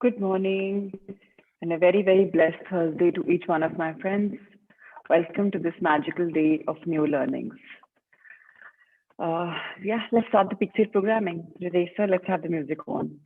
Good morning, and a very, very blessed Thursday to each one of my friends. Welcome to this magical day of new learnings. Let's start the picture programming. Today, sir, let's have the music on.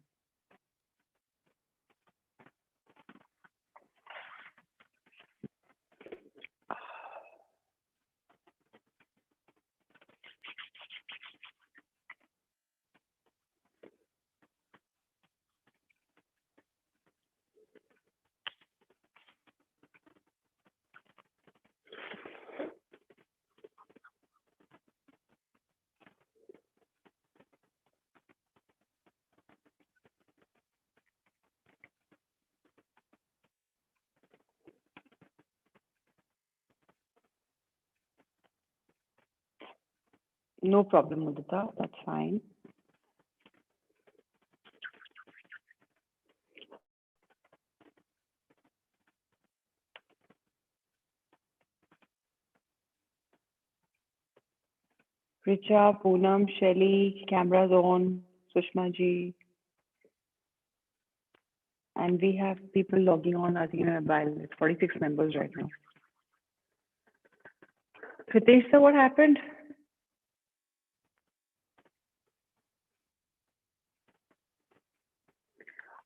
No problem, Mudita. That's fine. Richa, Poonam, Shelly, cameras on, Sushma ji. And we have people logging on, I think, in a mobile. It's 46 members right now. Ritesh, sir, what happened?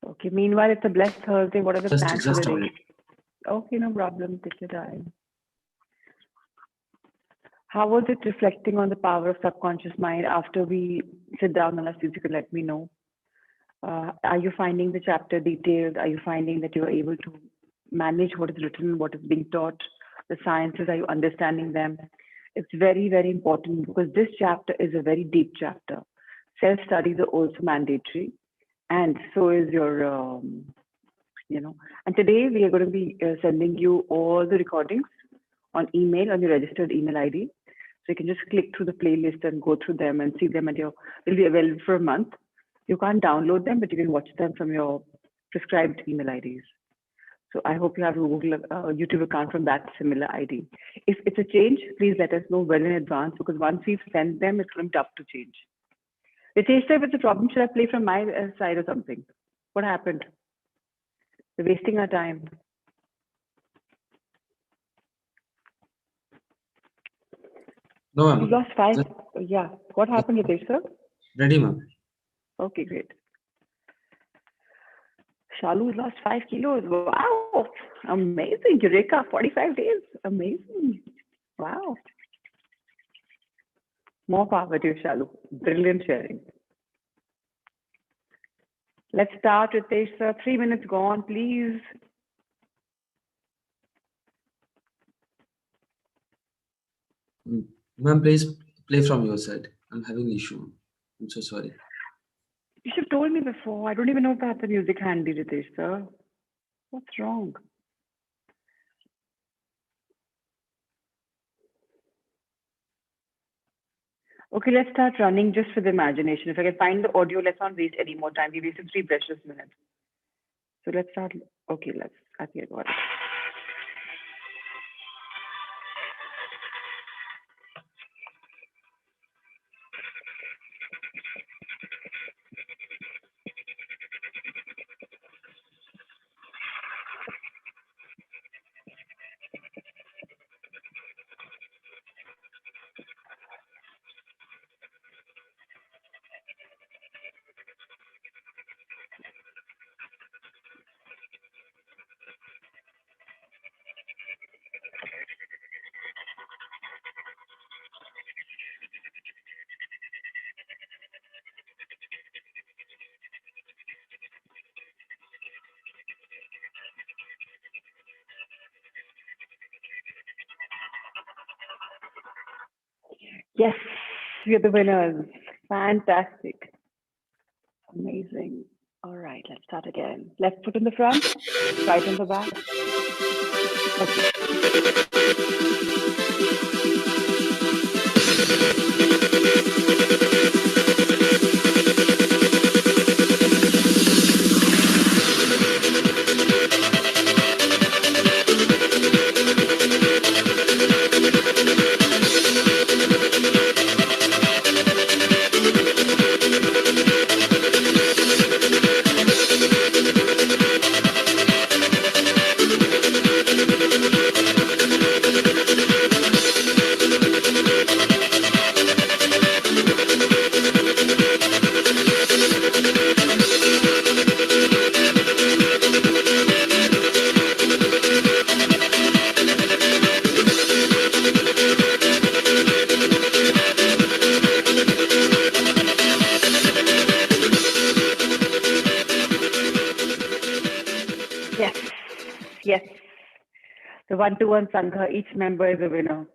Okay, meanwhile, it's a blessed Thursday. What are the plans for the Just a day? minute. Okay, no problem. Take your time. How was it reflecting on the power of subconscious mind after we sit down on us? If you could let me know. Are you finding the chapter detailed? Are you finding that you're able to manage what is written, what is being taught, the sciences? Are you understanding them? It's very, very important because this chapter is a very deep chapter. Self studies are also mandatory, and so is your, And today we are going to be sending you all the recordings on email, on your registered email ID. So you can just click through the playlist and go through them and see them they'll be available for a month. You can't download them, but you can watch them from your prescribed email IDs. So I hope you have a Google YouTube account from that similar ID. If it's a change, please let us know well in advance because once we've sent them, it's going to be tough to change. Ritesh, if it's a problem, should I play from my side or something? What happened? We're wasting our time. No, You ma'am. lost 5. Yeah. What happened, Ritesh, sir? Ready, ma'am. Okay, great. Shalu's lost 5 kilos. Wow. Amazing. Eureka, 45 days. Amazing. Wow. More power to you, Shalu. Brilliant sharing. Let's start, Ritesh, sir. 3 minutes gone, please. Ma'am, please play from your side. I'm having issue. I'm so sorry. You should have told me before. I don't even know if I have the music handy, Ritesh, sir. What's wrong? Okay, let's start running just for the imagination. If I can find the audio, let's not waste any more time. We wasted 3 precious minutes. So let's start. Okay, I think I got it. Yes, we are the winners. Fantastic. Amazing. All right, let's start again. Left foot in the front, right on the back. The one-to-one Sangha, each member is a winner.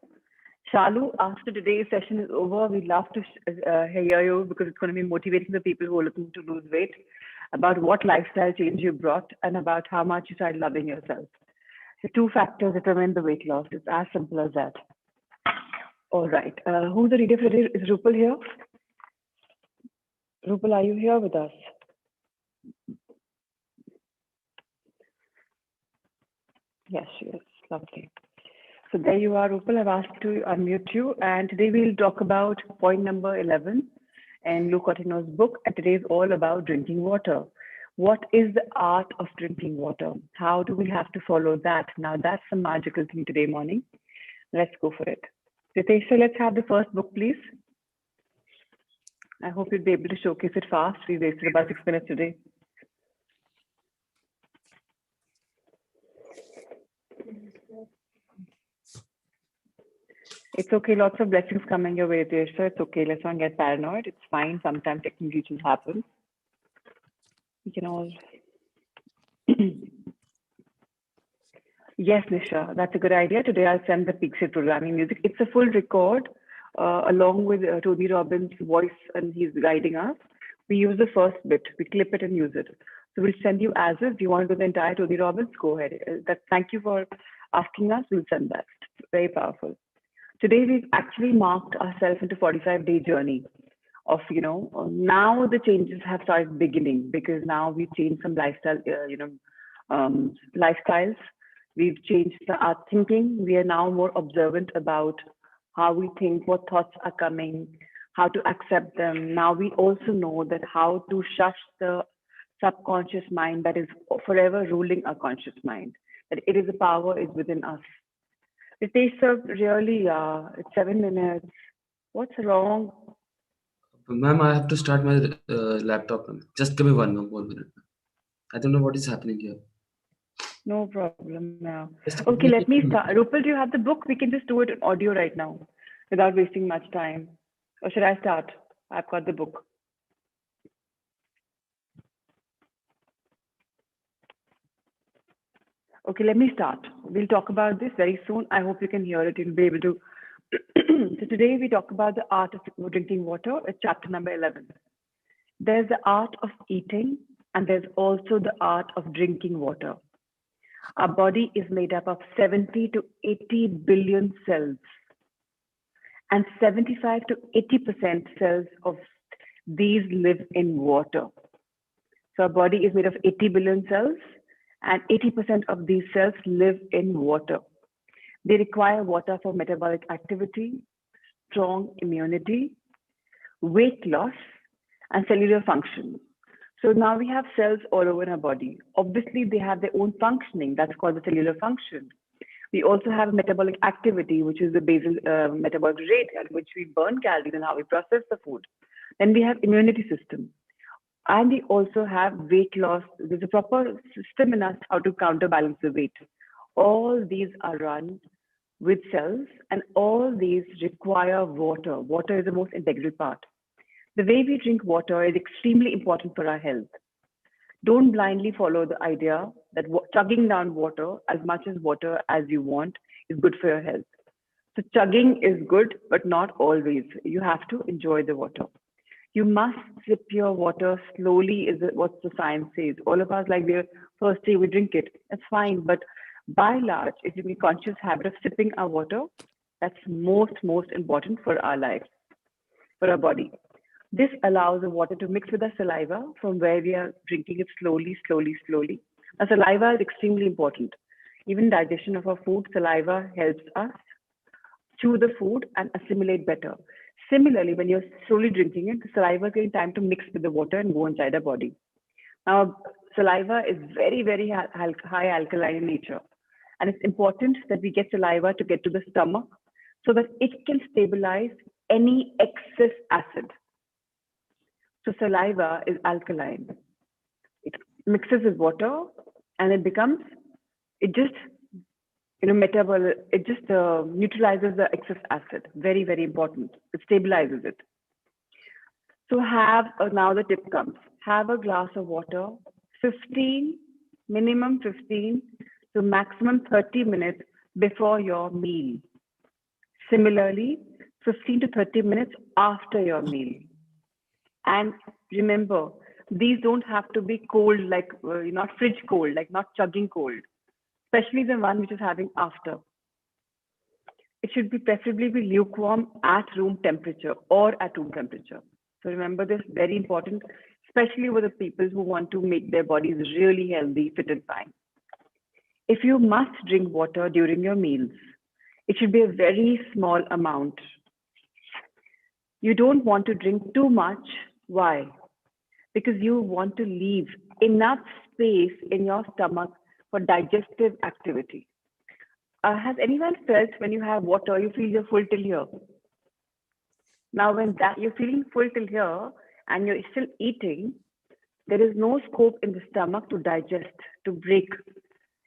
Shalu, after today's session is over, we'd love to hear you because it's going to be motivating the people who are looking to lose weight about what lifestyle change you brought and about how much you started loving yourself. The two factors determine the weight loss. It's as simple as that. All right. Who's the reader for today? Is Rupal here? Rupal, are you here with us? Yes, she is. Lovely. So there you are, Rupal. I've asked to unmute you. And today we'll talk about point number 11 in Lou Cotino's book. And today is all about drinking water. What is the art of drinking water? How do we have to follow that? Now, that's the magical thing today morning. Let's go for it. Ritesh, so let's have the first book, please. I hope you'll be able to showcase it fast. We wasted about 6 minutes today. It's okay. Lots of blessings coming your way, Ritesh. So it's okay. Let's not get paranoid. It's fine. Sometimes technical glitches happen. We can all. Yes, Nisha, that's a good idea. Today I'll send the Pixie programming music. It's a full record along with Tony Robbins' voice, and he's guiding us. We use the first bit, we clip it and use it. So we'll send you as is. If you want to do the entire Tony Robbins, go ahead. Thank you for asking us. We'll send that. Very powerful. Today we've actually marked ourselves into 45-day journey of, now the changes have started beginning because now we've changed some lifestyle, lifestyles. We've changed our thinking. We are now more observant about how we think, what thoughts are coming, how to accept them. Now we also know that how to shush the subconscious mind that is forever ruling our conscious mind, that it is a power is within us. Ritesh sir, really, it's 7 minutes. What's wrong? Ma'am, I have to start my laptop. Just give me one more minute. I don't know what is happening here. No problem now. Okay, let me start. Rupal, do you have the book? We can just do it in audio right now without wasting much time. Or should I start? I've got the book. Okay, let me start. We'll talk about this very soon. I hope you can hear it. You'll be able to. So today we talk about the art of drinking water. It's chapter number 11. There's the art of eating, and there's also the art of drinking water. Our body is made up of 70 to 80 billion cells, and 75 to 80% cells of these live in water. So our body is made of 80 billion cells, and 80% of these cells live in water. They require water for metabolic activity, strong immunity, weight loss, and cellular function. So now we have cells all over in our body. Obviously, they have their own functioning. That's called the cellular function. We also have metabolic activity, which is the basal metabolic rate at which we burn calories and how we process the food. Then we have immunity system. And we also have weight loss. There's a proper system in us how to counterbalance the weight. All these are run with cells, and all these require water. Water is the most integral part. The way we drink water is extremely important for our health. Don't blindly follow the idea that chugging down water, as much as water as you want, is good for your health. So chugging is good, but not always. You have to enjoy the water. You must sip your water slowly, is what the science says. All of us, like the first day we drink it, that's fine. But by and large, if you make a conscious habit of sipping our water, that's most important for our life, for our body. This allows the water to mix with the saliva from where we are drinking it slowly. The saliva is extremely important. Even digestion of our food, saliva helps us chew the food and assimilate better. Similarly, when you're slowly drinking it, the saliva is getting time to mix with the water and go inside the body. Now, saliva is very high alkaline in nature. And it's important that we get saliva to get to the stomach so that it can stabilize any excess acid. So saliva is alkaline. It mixes with water and it just neutralizes the excess acid. Very important. It stabilizes it. So now the tip comes. Have a glass of water, 15, minimum 15 to maximum 30 minutes before your meal. Similarly, 15 to 30 minutes after your meal. And remember, these don't have to be cold, like not fridge cold, like not chugging cold, especially the one which is having after. It should be preferably be lukewarm at room temperature or at room temperature. So remember this, very important, especially with the people who want to make their bodies really healthy, fit and fine. If you must drink water during your meals, it should be a very small amount. You don't want to drink too much. Why? Because you want to leave enough space in your stomach for digestive activity. Has anyone felt when you have water, you feel you're full till here? Now, when that you're feeling full till here and you're still eating, there is no scope in the stomach to digest, to break.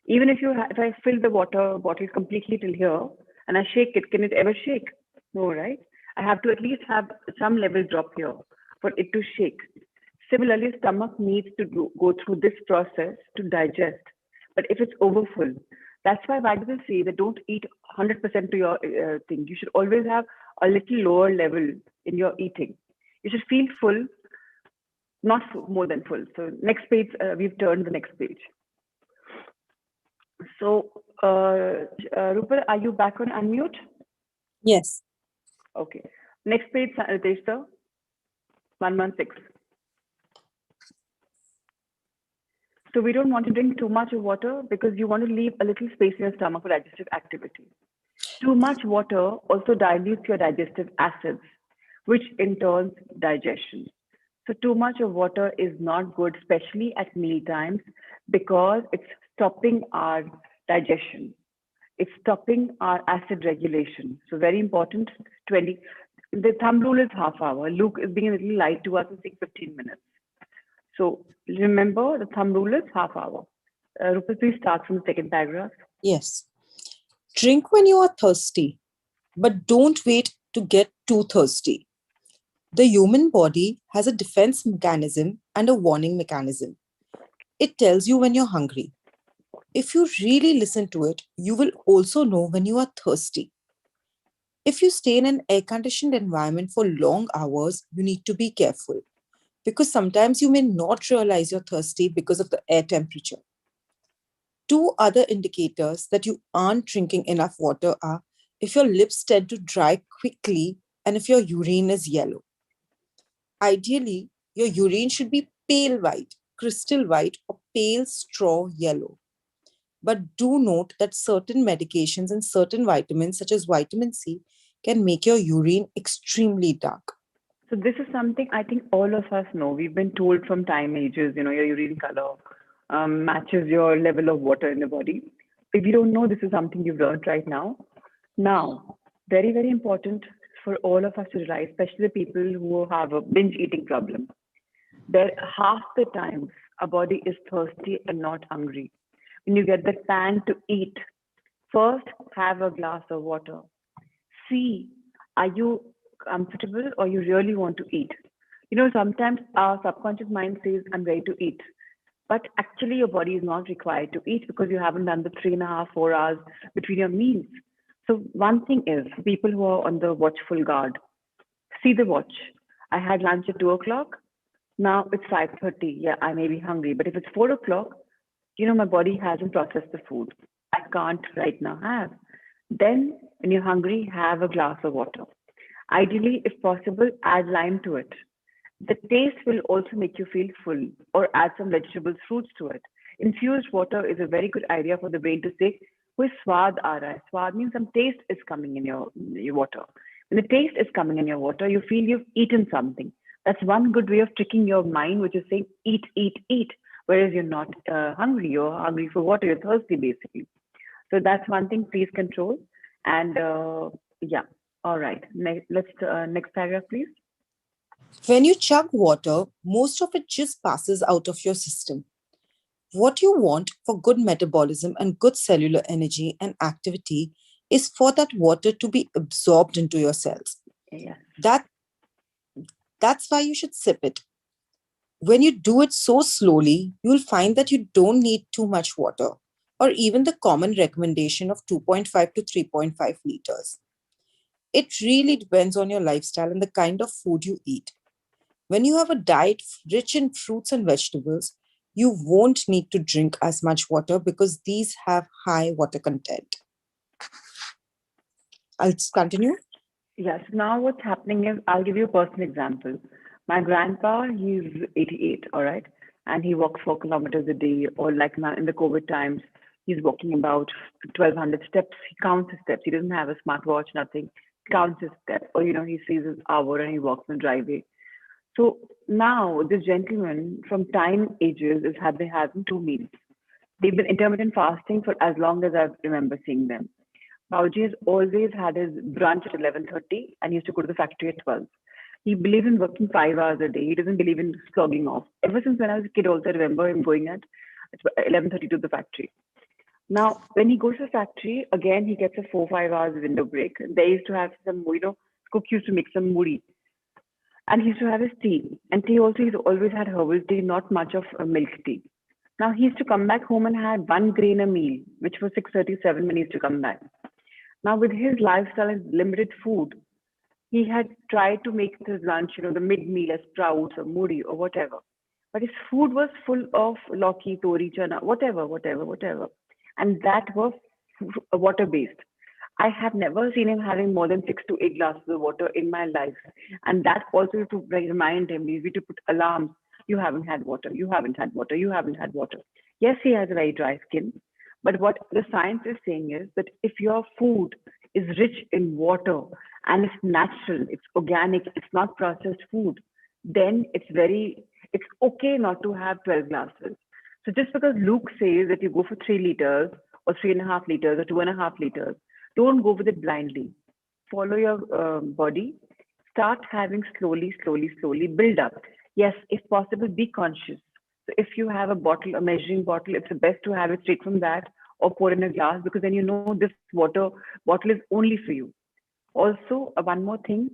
Even if I fill the water bottle completely till here and I shake it, can it ever shake? No, right? I have to at least have some level drop here for it to shake. Similarly, stomach needs to go through this process to digest. But if it's overfull, why do they say that don't eat 100% to your thing? You should always have a little lower level in your eating. You should feel full, not more than full. So next page, we've turned the next page. So, Rupal, are you back on unmute? Yes. Okay. Next page, Ritesh sir. 116. So we don't want to drink too much of water because you want to leave a little space in your stomach for digestive activity. Too much water also dilutes your digestive acids, which in turn digestion. So too much of water is not good, especially at meal times, because it's stopping our digestion. It's stopping our acid regulation. So very important. 20. The thumb rule is half hour. Luke is being a little light to us and saying 15 minutes. So remember, the thumb rule is half hour. Rupal, please start from the second paragraph. Yes. Drink when you are thirsty, but don't wait to get too thirsty. The human body has a defense mechanism and a warning mechanism. It tells you when you're hungry. If you really listen to it, you will also know when you are thirsty. If you stay in an air-conditioned environment for long hours, you need to be careful because sometimes you may not realize you're thirsty because of the air temperature. Two other indicators that you aren't drinking enough water are if your lips tend to dry quickly and if your urine is yellow. Ideally, your urine should be pale white, crystal white, or pale straw yellow. But do note that certain medications and certain vitamins, such as vitamin C, can make your urine extremely dark. So this is something I think all of us know. We've been told from time ages, your urine color matches your level of water in the body. If you don't know, this is something you've learned right now. Now, very, very important for all of us to realize, especially the people who have a binge eating problem. That half the times our body is thirsty and not hungry. When you get the pan to eat, first have a glass of water. See, are you comfortable or you really want to eat? Sometimes our subconscious mind says, I'm ready to eat. But actually, your body is not required to eat because you haven't done the 3.5, 4 hours between your meals. So, one thing is people who are on the watchful guard, see the watch. I had lunch at 2 o'clock. Now it's 5:30. Yeah, I may be hungry. But if it's 4 o'clock, my body hasn't processed the food. I can't right now have. Then, when you're hungry, have a glass of water. Ideally, if possible, add lime to it. The taste will also make you feel full, or add some vegetables, fruits to it. Infused water is a very good idea for the brain to say, "Koi swad aa raha hai." Swad means some taste is coming in your water. When the taste is coming in your water, you feel you've eaten something. That's one good way of tricking your mind, which is saying, eat, eat, eat. Whereas you're not hungry, you're hungry for water, you're thirsty basically. So that's one thing, please control. And yeah, all right. Next paragraph, please. When you chug water, most of it just passes out of your system. What you want for good metabolism and good cellular energy and activity is for that water to be absorbed into your cells. Yes. That's why you should sip it. When you do it so slowly, you'll find that you don't need too much water, or even the common recommendation of 2.5 to 3.5 liters. It really depends on your lifestyle and the kind of food you eat. When you have a diet rich in fruits and vegetables, you won't need to drink as much water because these have high water content. I'll continue. Yes. Now what's happening is I'll give you a personal example. My grandpa, he's 88, all right, and he walks 4 kilometers a day, or like now in the COVID times, he's walking about 1,200 steps. He counts his steps. He doesn't have a smartwatch, nothing. He counts his steps, or he sees his hour and he walks on the driveway. So now this gentleman from time ages is have been having 2 meals. They've been intermittent fasting for as long as I remember seeing them. Bauji has always had his brunch at 11:30 and he used to go to the factory at 12. He believes in working 5 hours a day. He doesn't believe in slogging off. Ever since when I was a kid, also I remember him going at 11:30 to the factory. Now, when he goes to the factory, again he gets a 4 5 hours window break. They used to have some, cook used to make some muri, and he used to have his tea. And tea also, he's always had herbal tea, not much of milk tea. Now he used to come back home and had 1 grain a meal, which was 6:37 when he used to come back. Now with his lifestyle and limited food, he had tried to make his lunch, the mid meal as sprouts or muri or whatever. But his food was full of lauki, tori, chana, whatever, whatever, whatever. And that was water based. I have never seen him having more than 6 to 8 glasses of water in my life. And that also to remind him, we to put alarms. You haven't had water, you haven't had water, you haven't had water. Yes, he has a very dry skin. But what the science is saying is that if your food is rich in water and it's natural, it's organic, it's not processed food, then it's okay not to have 12 glasses. So just because Luke says that you go for 3 liters or 3.5 liters or 2.5 liters, don't go with it blindly. Follow your body. Start having slowly, slowly, slowly build up. Yes, if possible, be conscious. So if you have a bottle, a measuring bottle, it's the best to have it straight from that or pour in a glass because then you know this water bottle is only for you. Also, one more thing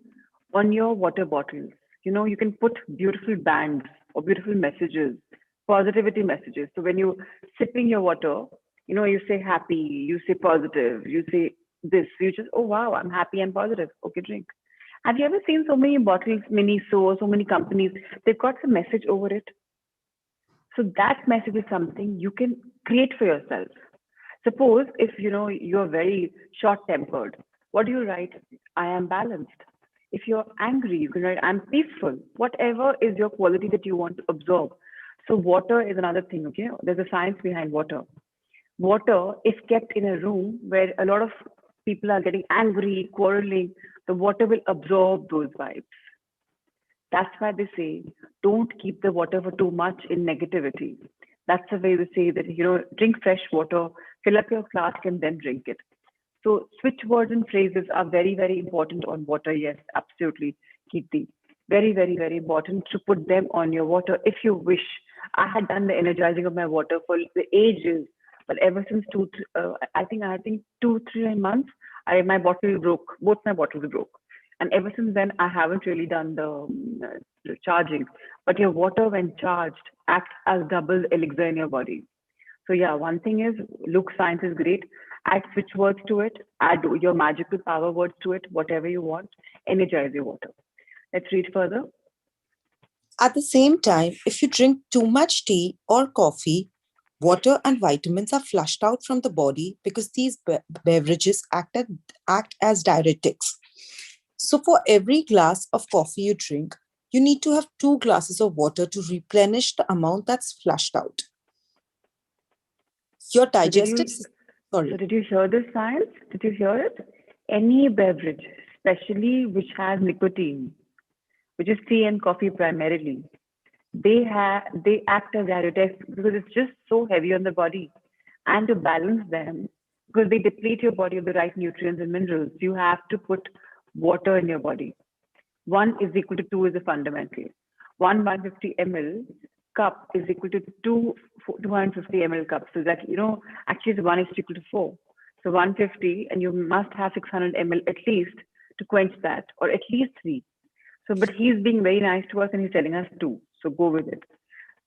on your water bottles, you can put beautiful bands or beautiful messages, positivity messages. So when you sipping your water, you say happy, you say positive, you say this, you just, oh wow, I'm happy and positive. Okay, drink. Have you ever seen so many bottles, mini so many companies, they've got some message over it. So that message is something you can create for yourself. Suppose if you're very short tempered, what do you write? I am balanced. If you're angry, you can write I'm peaceful. Whatever is your quality that you want to absorb. So water is another thing, okay? There's a science behind water. Water, if kept in a room where a lot of people are getting angry, quarreling, the water will absorb those vibes. That's why they say don't keep the water for too much in negativity. That's the way they say that, drink fresh water, fill up your flask and then drink it. So switch words and phrases are very, very important on water. Yes, absolutely, Kirti. Very, very, very important to put them on your water if you wish. I had done the energizing of my water for the ages, but ever since I think 2 3 months, my bottle broke. Both my bottles broke. And ever since then, I haven't really done the charging. But your water, when charged, acts as double elixir in your body. So yeah, one thing is, look, science is great. Add switch words to it. Add your magical power words to it. Whatever you want. Energize your water. Let's read further. At the same time, if you drink too much tea or coffee, water and vitamins are flushed out from the body because these beverages act as diuretics. So, for every glass of coffee you drink, you need to have 2 glasses of water to replenish the amount that's flushed out. Your digestive system. So did you hear this science? Did you hear it? Any beverage, especially which has nicotine, which is tea and coffee primarily, they act as diuretics because it's just so heavy on the body. And to balance them, because they deplete your body of the right nutrients and minerals, you have to put water in your body. 1 is equal to 2 is a fundamental. 150 ml cup is equal to 250 ml cup. So that, actually it's 1 is equal to 4. So 150, and you must have 600 ml at least to quench that, or at least 3. So, but he's being very nice to us and he's telling us 2. So go with it.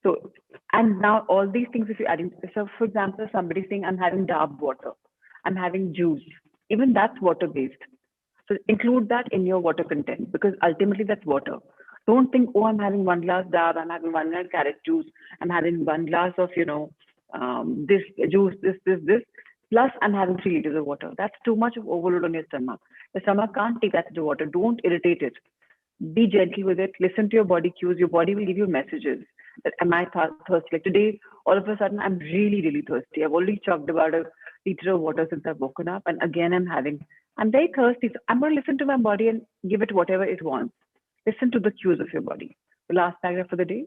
So, and now all these things, if you add in, so for example, somebody saying, I'm having dark water, I'm having juice, even that's water based. So include that in your water content because ultimately that's water. Don't think, oh, I'm having one glass dab, I'm having one glass carrot juice, I'm having one glass of, this juice, this, plus I'm having 3 liters of water. That's too much of overload on your stomach. The stomach can't take that much water. Don't irritate it. Be gentle with it. Listen to your body cues. Your body will give you messages that am I thirsty? Like today, all of a sudden, I'm really, really thirsty. I've already chugged about a liter of water since I've woken up, and again, I'm very thirsty. So I'm going to listen to my body and give it whatever it wants. Listen to the cues of your body. The last paragraph for the day.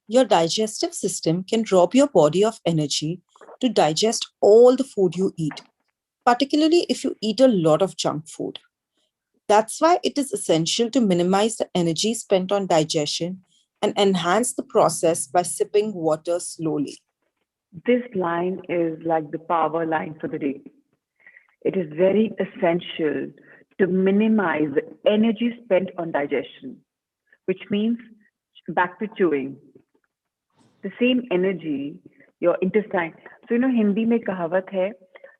Your digestive system can rob your body of energy to digest all the food you eat, particularly if you eat a lot of junk food. That's why it is essential to minimize the energy spent on digestion and enhance the process by sipping water slowly. This line is like the power line for the day. It is very essential to minimize the energy spent on digestion, which means back to chewing. The same energy, your intestine. So, Hindi में कहावत है,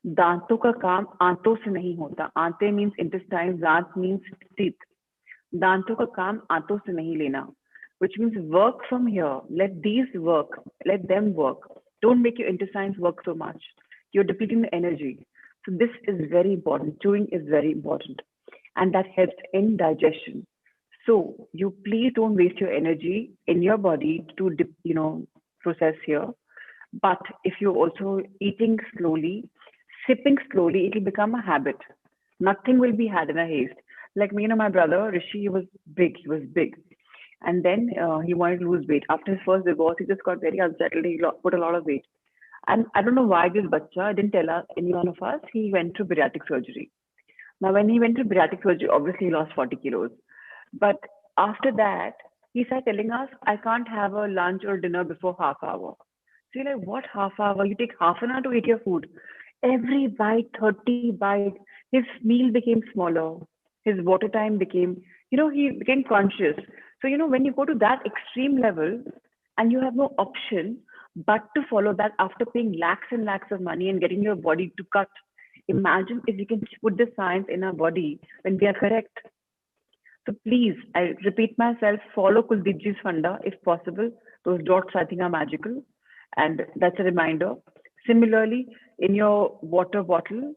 दांतों का काम आंतों से नहीं होता. आंतें means intestine, दांत means teeth. दांतों का काम आंतों से नहीं लेना, which means work from here. Let these work. Let them work. Don't make your intestines work so much. You're depleting the energy. So this is very important. Chewing is very important, and that helps in digestion. So you please don't waste your energy in your body to process here. But if you're also eating slowly, sipping slowly, it will become a habit. Nothing will be had in a haste. Like me, my brother Rishi, he was big. He was big, and then he wanted to lose weight. After his first divorce, he just got very unsettled. He put a lot of weight, and I don't know why this bacha didn't tell us, any one of us. He went through bariatric surgery. Now, when he went through bariatric surgery, obviously he lost 40 kilos. But after that, he started telling us, I can't have a lunch or dinner before half hour. So you're like, what half hour? You take half an hour to eat your food. Every bite, 30 bites, his meal became smaller. His water time became, he became conscious. So, when you go to that extreme level and you have no option but to follow that after paying lakhs and lakhs of money and getting your body to cut, imagine if we can put the science in our body when we are correct. So please, I repeat myself, follow Kuldeepji's funda if possible. Those dots I think are magical. And that's a reminder. Similarly, in your water bottle,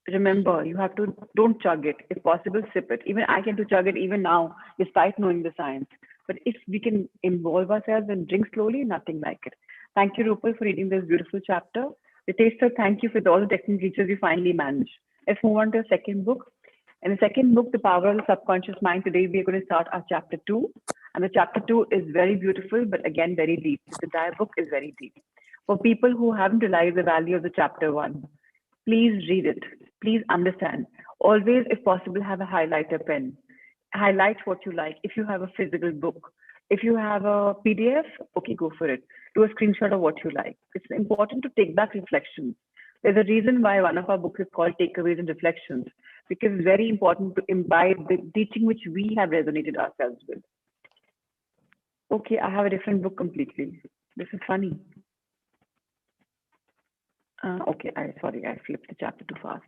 remember you have to don't chug it. If possible, sip it. Even I can to chug it even now, despite knowing the science. But if we can involve ourselves and drink slowly, nothing like it. Thank you, Rupal, for reading this beautiful chapter. The taster, thank you for all the technical features you finally managed. Let's move on to the second book. In the second book, The Power of the Subconscious Mind, today we are going to start our chapter 2. And the chapter 2 is very beautiful, but again, very deep. The entire book is very deep. For people who haven't realized the value of the chapter 1, please read it. Please understand. Always, if possible, have a highlighter pen. Highlight what you like. If you have a physical book, if you have a PDF, okay, go for it. Do a screenshot of what you like. It's important to take back reflections. There's a reason why one of our books is called Takeaways and Reflections, because it's very important to imbibe the teaching which we have resonated ourselves with. Okay, I have a different book completely. This is funny. Okay, I flipped the chapter too fast.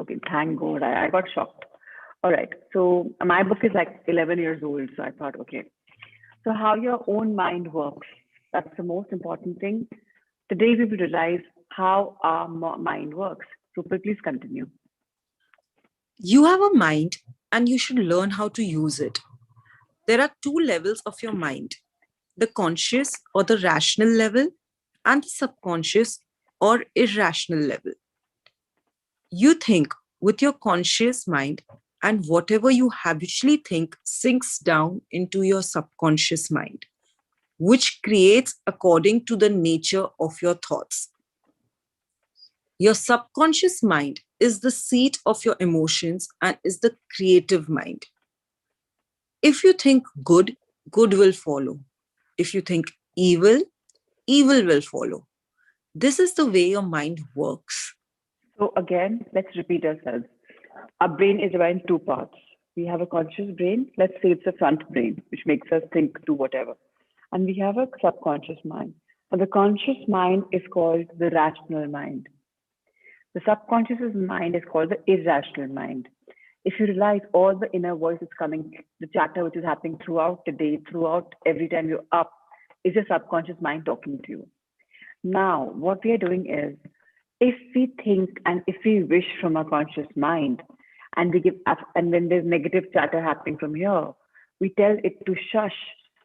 Okay, thank God, I got shocked. All right, so my book is like 11 years old, so I thought, okay. So how your own mind works, that's the most important thing. Today we will realize how our mind works. So please continue. You have a mind and you should learn how to use it. There are two levels of your mind, the conscious or the rational level and the subconscious or irrational level. You think with your conscious mind, and whatever you habitually think sinks down into your subconscious mind, which creates according to the nature of your thoughts. Your subconscious mind is the seat of your emotions and is the creative mind. If you think good, good will follow. If you think evil, evil will follow. This is the way your mind works. So again, let's repeat ourselves. Our brain is divided in two parts. We have a conscious brain. Let's say it's a front brain, which makes us think, do whatever. and we have a subconscious mind. Now, the conscious mind is called the rational mind. The subconscious mind is called the irrational mind. If you realize all the inner voice is coming, the chatter which is happening throughout the day, throughout every time you're up, is your subconscious mind talking to you. Now, what we are doing is, if we think and if we wish from our conscious mind, and we give and when there's negative chatter happening from here, we tell it to shush,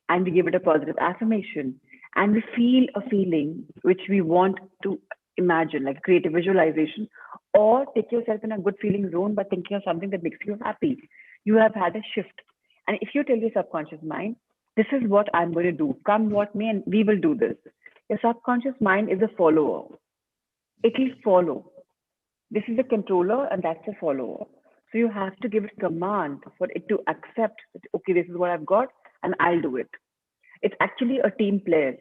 and we give it a positive affirmation, and we feel a feeling which we want to imagine, like create a visualization, or take yourself in a good feeling zone by thinking of something that makes you happy. You have had a shift. And if you tell your subconscious mind, this is what I'm going to do, come what may, and we will do this. Your subconscious mind is a follower. It will follow. This is a controller and that's a follower. So you have to give it command for it to accept that, okay, this is what I've got and I'll do it. It's actually a team player.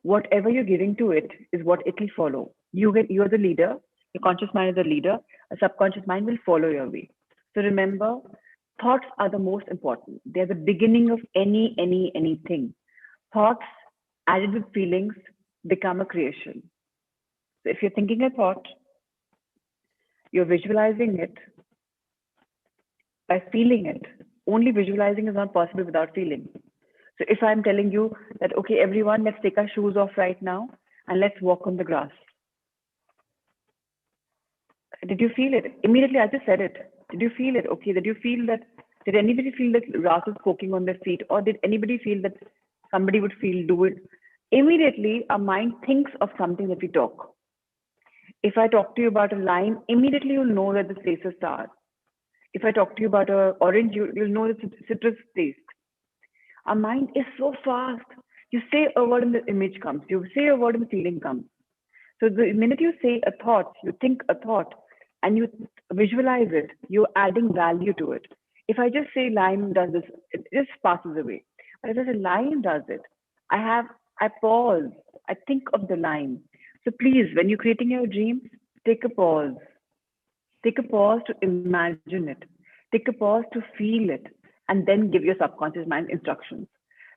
Whatever you're giving to it is what it will follow. You're the leader. Your conscious mind is the leader. A subconscious mind will follow your way. So remember, thoughts are the most important. They're the beginning of anything. Thoughts added with feelings become a creation. So if you're thinking a thought, you're visualizing it by feeling it. Only visualizing is not possible without feeling. So if I'm telling you that, okay, everyone, let's take our shoes off right now and let's walk on the grass. Did you feel it? Immediately, I just said it. Did you feel it? Okay, did you feel that? Did anybody feel that grass was poking on their feet? Or did anybody feel that somebody would do it? Immediately, our mind thinks of something that we talk. If I talk to you about a lime, immediately you'll know that the face is sour. If I talk to you about an orange, you'll know that it's citrus taste. Our mind is so fast. You say a word and the image comes. You say a word and the feeling comes. So the minute you say a thought, you think a thought, and you visualize it, you're adding value to it. If I just say lime does this, it just passes away. But if I say lime does it, I pause. I think of the lime. So please, when you're creating your dreams, take a pause. Take a pause to imagine it. Take a pause to feel it, and then give your subconscious mind instructions.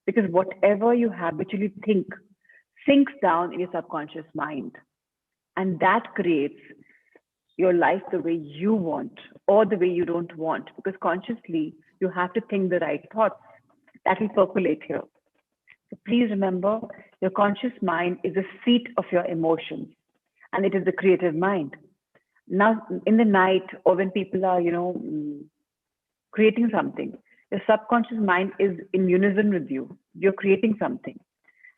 Because whatever you habitually think sinks down in your subconscious mind. And that creates your life the way you want or the way you don't want. Because consciously, you have to think the right thoughts that will percolate here. So please remember, your conscious mind is the seat of your emotions, and it is the creative mind. Now, in the night, or when people are, creating something, your subconscious mind is in unison with you. You're creating something.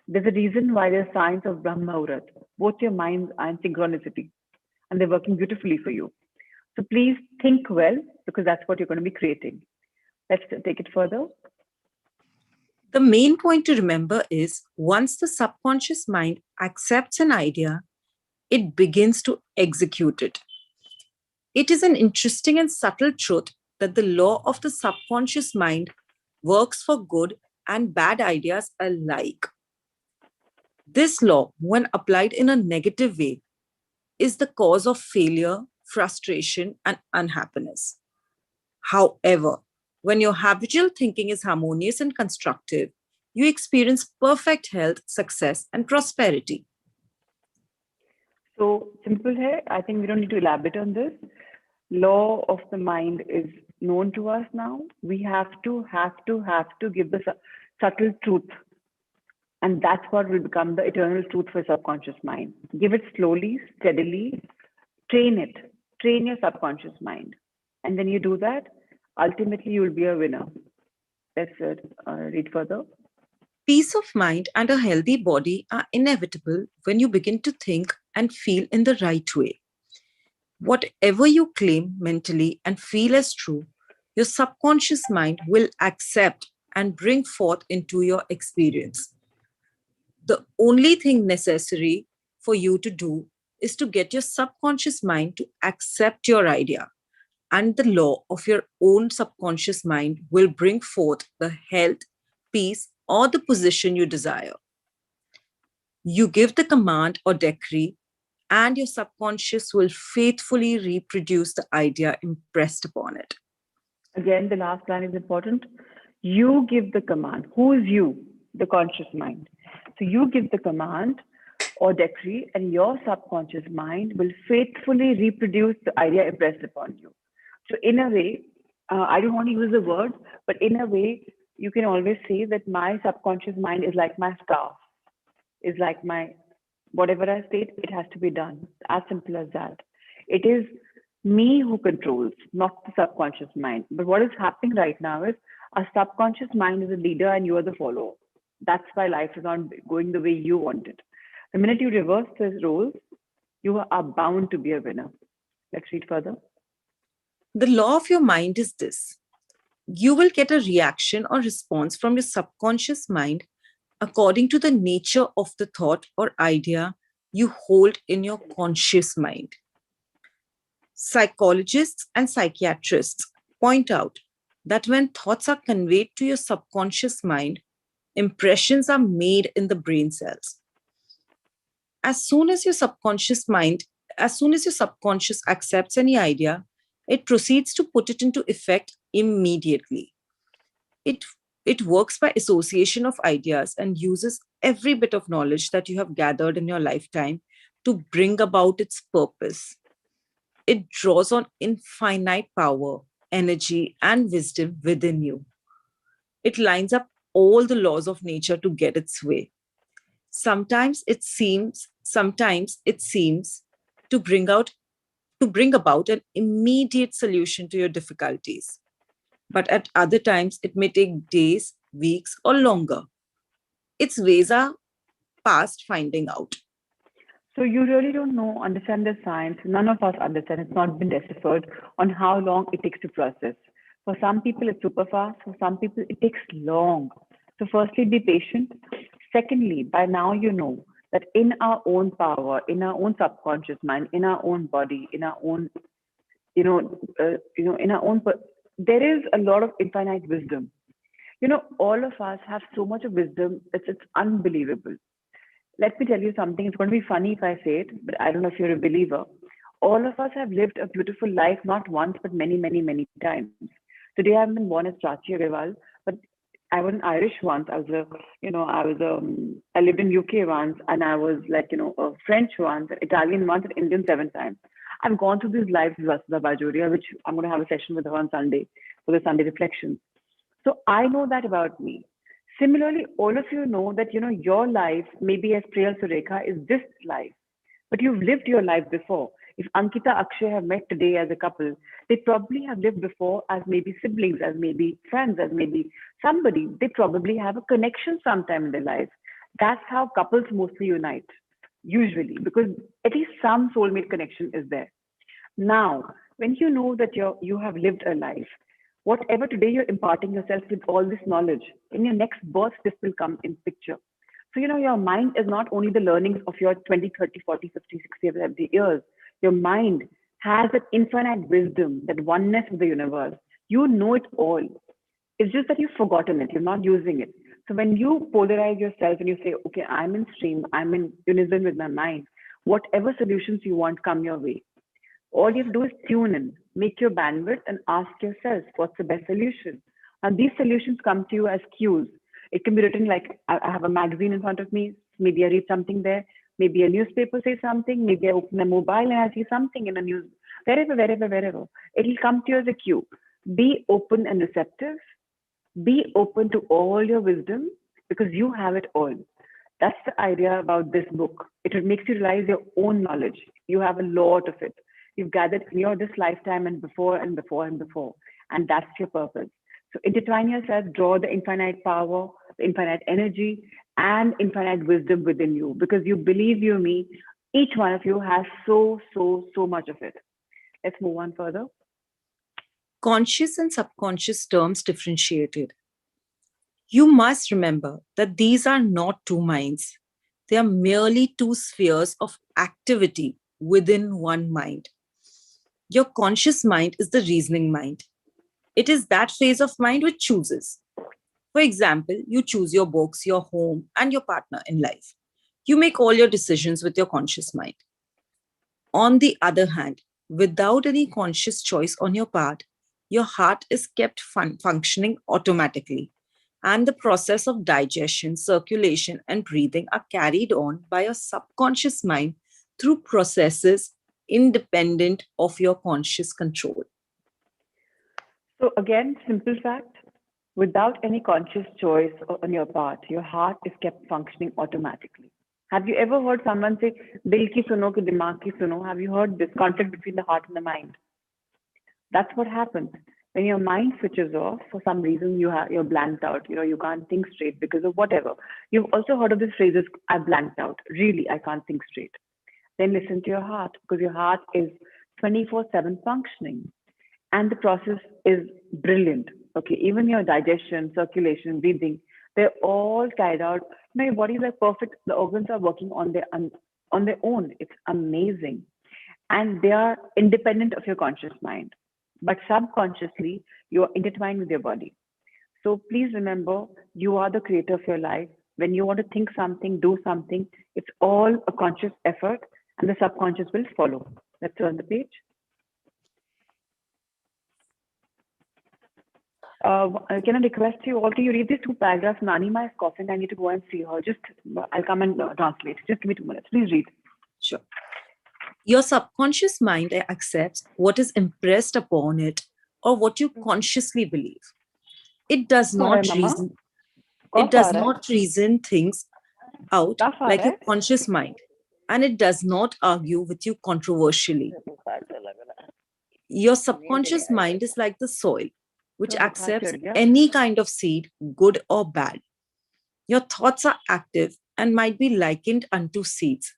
There's a reason why there's science of Brahma Muhurat. Both your minds are in synchronicity, and they're working beautifully for you. So please think well, because that's what you're going to be creating. Let's take it further. The main point to remember is once the subconscious mind accepts an idea, it begins to execute it. It is an interesting and subtle truth that the law of the subconscious mind works for good and bad ideas alike. This law, when applied in a negative way, is the cause of failure, frustration, and unhappiness. However, when your habitual thinking is harmonious and constructive, you experience perfect health, success, and prosperity. So simple here. I think we don't need to elaborate on this. Law of the mind is known to us now. We have to give the subtle truth. And that's what will become the eternal truth for subconscious mind. Give it slowly, steadily, train it, train your subconscious mind. And when you do that, ultimately you will be a winner. Let's read further. Peace of mind and a healthy body are inevitable when you begin to think and feel in the right way. Whatever you claim mentally and feel as true, your subconscious mind will accept and bring forth into your experience. The only thing necessary for you to do is to get your subconscious mind to accept your idea, and the law of your own subconscious mind will bring forth the health, peace, or the position you desire. You give the command or decree, and your subconscious will faithfully reproduce the idea impressed upon it. Again, the last line is important. You give the command. Who is you? the conscious mind. So you give the command or decree, and your subconscious mind will faithfully reproduce the idea impressed upon you. So, in a way, I don't want to use the word, but in a way, you can always say that my subconscious mind is like my staff, is like my whatever I state, it has to be done. As simple as that. It is me who controls, not the subconscious mind. But what is happening right now is our subconscious mind is a leader and you are the follower. That's why life is not going the way you want it. The minute you reverse these roles, you are bound to be a winner. Let's read further. The law of your mind is this: you will get a reaction or response from your subconscious mind according to the nature of the thought or idea you hold in your conscious mind. Psychologists and psychiatrists point out that when thoughts are conveyed to your subconscious mind, impressions are made in the brain cells. As soon as your subconscious accepts any idea, it proceeds to put it into effect immediately. It works by association of ideas and uses every bit of knowledge that you have gathered in your lifetime to bring about its purpose. It draws on infinite power, energy, and wisdom within you. It lines up all the laws of nature to get its way. Sometimes it seems to bring about an immediate solution to your difficulties. But at other times, it may take days, weeks, or longer. Its ways are past finding out. So you really don't know, understand the science. None of us understand. It's not been deciphered on how long it takes to process. For some people, it's super fast. For some people, it takes long. So firstly, be patient. Secondly, by now you know that in our own power, in our own subconscious mind, in our own body, in our own, in our own, there is a lot of infinite wisdom. All of us have so much of wisdom. It's unbelievable. Let me tell you something. It's going to be funny if I say it, but I don't know if you're a believer. All of us have lived a beautiful life, not once, but many, many, many times. Today, I've been born as Chachi Agarwal, but I was an Irish once. I lived in UK once, and I was like, a French once, an Italian once, an Indian 7 times. I've gone through these lives with Vasudha Bajoria, which I'm going to have a session with her on Sunday for the Sunday reflections. So I know that about me. Similarly, all of you know that, your life, maybe as Priyal Surekha, is this life, but you've lived your life before. If Ankita Akshay have met today as a couple, they probably have lived before as maybe siblings, as maybe friends, as maybe somebody. They probably have a connection sometime in their life. That's how couples mostly unite, usually, because at least some soulmate connection is there. Now, when you know that you have lived a life, whatever today you're imparting yourself with all this knowledge, in your next birth, this will come in picture. So, your mind is not only the learnings of your 20, 30, 40, 50, 60, 70 years. Your mind has an infinite wisdom, that oneness with the universe. You know it all. It's just that you've forgotten it. You're not using it. So when you polarize yourself and you say, okay, I'm in stream, I'm in unison with my mind, whatever solutions you want come your way. All you have to do is tune in, make your bandwidth, and ask yourself, what's the best solution? And these solutions come to you as cues. It can be written like, I have a magazine in front of me, maybe I read something there, maybe a newspaper says something, maybe I open a mobile and I see something in a news, wherever. It'll come to you as a cue. Be open and receptive. Be open to all your wisdom because you have it all. That's the idea about this book. It makes you realize your own knowledge. You have a lot of it. You've gathered in your this lifetime and before and before and before. And that's your purpose. So intertwine yourself, draw the infinite power, the infinite energy, and infinite wisdom within you. Because you believe you, me, each one of you has so much of it. Let's move on further. Conscious and subconscious terms differentiated. You must remember that these are not two minds. They are merely two spheres of activity within one mind. Your conscious mind is the reasoning mind. It is that phase of mind which chooses. For example, you choose your books, your home, and your partner in life. You make all your decisions with your conscious mind. On the other hand, without any conscious choice on your part, your heart is kept functioning automatically, And the process of digestion, circulation, and breathing are carried on by your subconscious mind through processes independent of your conscious control. So again, simple fact, without any conscious choice on your part, your heart is kept functioning automatically. Have you ever heard someone say, "Dil ki suno ki dimag ki suno"? Have you heard this conflict between the heart and the mind? That's what happens when your mind switches off. For some reason, you're blanked out. You can't think straight because of whatever. You've also heard of this phrases, "I blanked out." Really, I can't think straight. Then listen to your heart, because your heart is 24/7 functioning, and the process is brilliant. Okay, even your digestion, circulation, breathing, they're all carried out. Your body is like perfect. The organs are working on their own. It's amazing, and they are independent of your conscious mind. But subconsciously, you are intertwined with your body. So please remember, you are the creator of your life. When you want to think something, do something, it's all a conscious effort, and the subconscious will follow. Let's turn the page. Can I request you all, can you read these two paragraphs? Nanima is coughing. I need to go and see her. I'll come and translate. Just give me 2 minutes. Please read. Sure. Your subconscious mind accepts what is impressed upon it or what you consciously believe. It does not reason. It does not reason things out like your conscious mind, and it does not argue with you controversially. Your subconscious mind is like the soil, which accepts any kind of seed, good or bad. Your thoughts are active and might be likened unto seeds.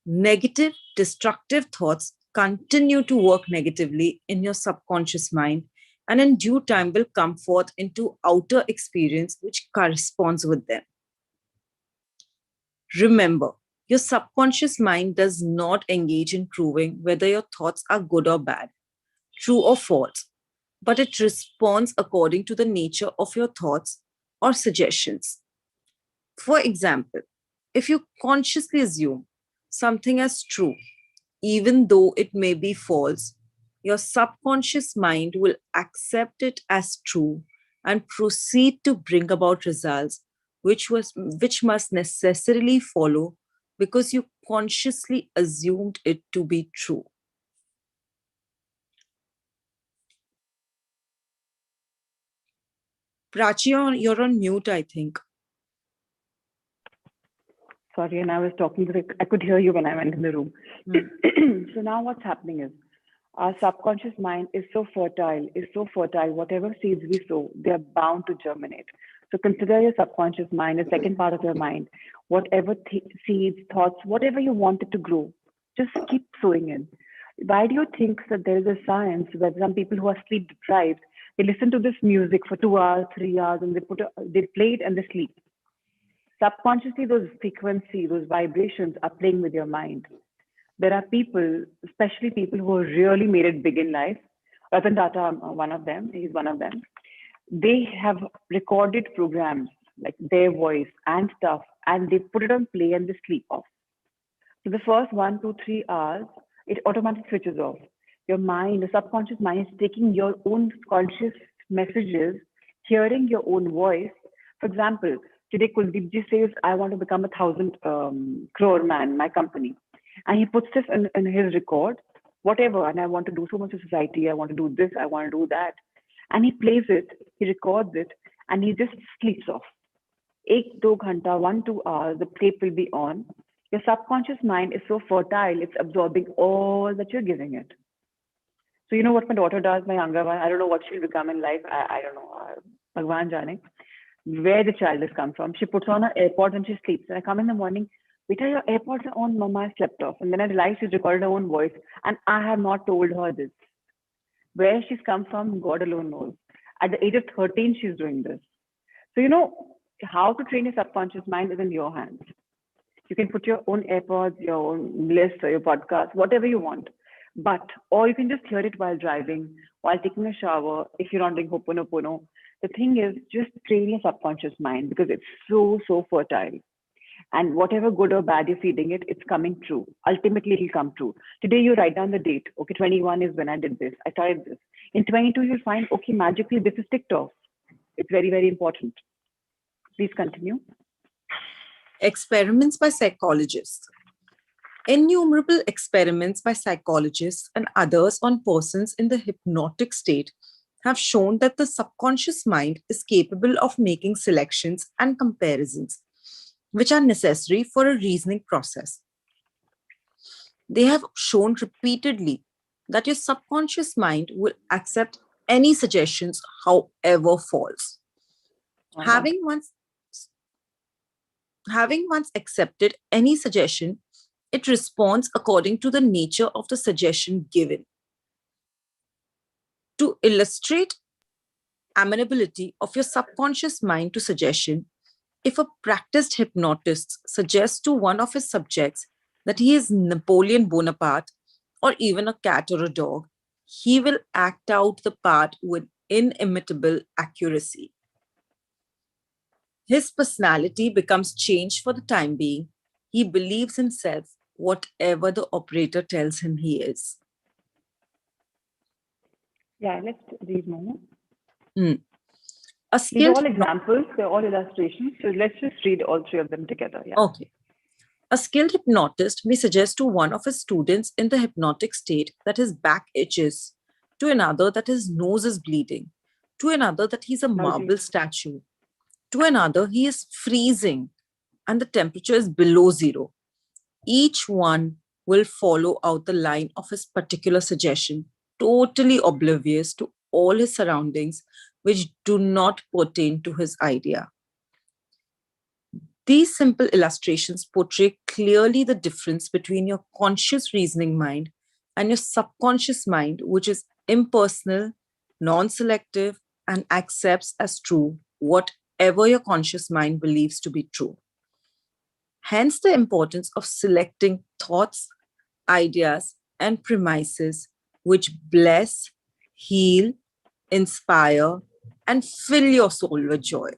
Negative, destructive thoughts continue to work negatively in your subconscious mind, and in due time will come forth into outer experience which corresponds with them. Remember, your subconscious mind does not engage in proving whether your thoughts are good or bad, true or false, but it responds according to the nature of your thoughts or suggestions. For example, if you consciously assume something as true, even though it may be false, your subconscious mind will accept it as true and proceed to bring about results which must necessarily follow because you consciously assumed it to be true. Prachi, you're on mute, I think. Sorry, and I was talking to I could hear you when I went in the room. So now what's happening is our subconscious mind is so fertile, whatever seeds we sow, they're bound to germinate. So consider your subconscious mind, the second part of your mind, whatever seeds, thoughts, whatever you want it to grow, just keep sowing in. Why do you think that there is a science where some people who are sleep deprived, they listen to this music for 2 hours, 3 hours, and they play it and they sleep? Subconsciously, those frequencies, those vibrations are playing with your mind. There are people, especially people who have really made it big in life. Ratan Tata, one of them, he's one of them. They have recorded programs like their voice and stuff, and they put it on play and they sleep off. So the first 1, 2, 3 hours, it automatically switches off. Your mind, the subconscious mind, is taking your own conscious messages, hearing your own voice. For example, today Kuldeep says, "I want to become 1,000 crore man, my company." And he puts this in his record, whatever, and I want to do so much to society, I want to do this, I want to do that. And he plays it, he records it, and he just sleeps off. 1, 2 ghanta, 1, 2 hours, the tape will be on. Your subconscious mind is so fertile, it's absorbing all that you're giving it. So you know what my daughter does, my younger one, I don't know what she'll become in life, I don't know, Bhagwan Jane, where the child has come from. She puts on her AirPods and she sleeps. And I come in the morning, "Beta, your AirPods are on, Mama, I slept off." And then I realized she's recorded her own voice. And I have not told her this. Where she's come from, God alone knows. At the age of 13, she's doing this. So, how to train your subconscious mind is in your hands. You can put your own AirPods, your own list, or your podcast, whatever you want. Or you can just hear it while driving, while taking a shower, if you're not doing Ho'oponopono. The thing is, just train your subconscious mind because it's so, so fertile. And whatever good or bad you're feeding it, it's coming true. Ultimately, it'll come true. Today, you write down the date. Okay, 21 is when I did this. I started this. In 22, you'll find, okay, magically, this is ticked off. It's very, very important. Please continue. Experiments by psychologists. Innumerable experiments by psychologists and others on persons in the hypnotic state have shown that the subconscious mind is capable of making selections and comparisons, which are necessary for a reasoning process. They have shown repeatedly that your subconscious mind will accept any suggestions, however false. All right. Having once accepted any suggestion, it responds according to the nature of the suggestion given. To illustrate amenability of your subconscious mind to suggestion, if a practiced hypnotist suggests to one of his subjects that he is Napoleon Bonaparte or even a cat or a dog, he will act out the part with inimitable accuracy. His personality becomes changed for the time being. He believes himself whatever the operator tells him he is. Yeah, let's read more. A These are skilled all examples, they're all illustrations. So let's just read all three of them together. Yeah. Okay. A skilled hypnotist may suggest to one of his students in the hypnotic state that his back itches, to another that his nose is bleeding, to another that he's a marble statue, to another he is freezing and the temperature is below zero. Each one will follow out the line of his particular suggestion, totally oblivious to all his surroundings which do not pertain to his idea. These simple illustrations portray clearly the difference between your conscious reasoning mind and your subconscious mind, which is impersonal, non-selective, and accepts as true whatever your conscious mind believes to be true. Hence, the importance of selecting thoughts, ideas, and premises which bless, heal, inspire, and fill your soul with joy.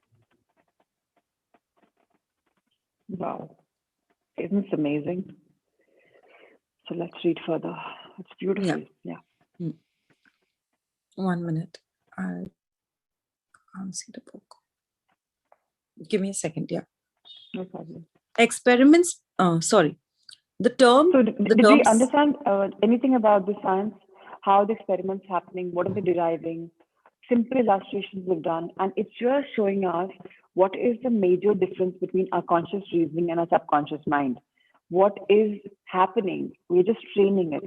Wow. Isn't this amazing? So let's read further. It's beautiful. Yeah. 1 minute. I can't see the book. Give me a second. Yeah. No problem. Experiments. The term. So did we understand anything about the science? How the experiments happening? What are they deriving? Simple illustrations we've done, and it's just showing us what is the major difference between our conscious reasoning and our subconscious mind. What is happening? We're just training it,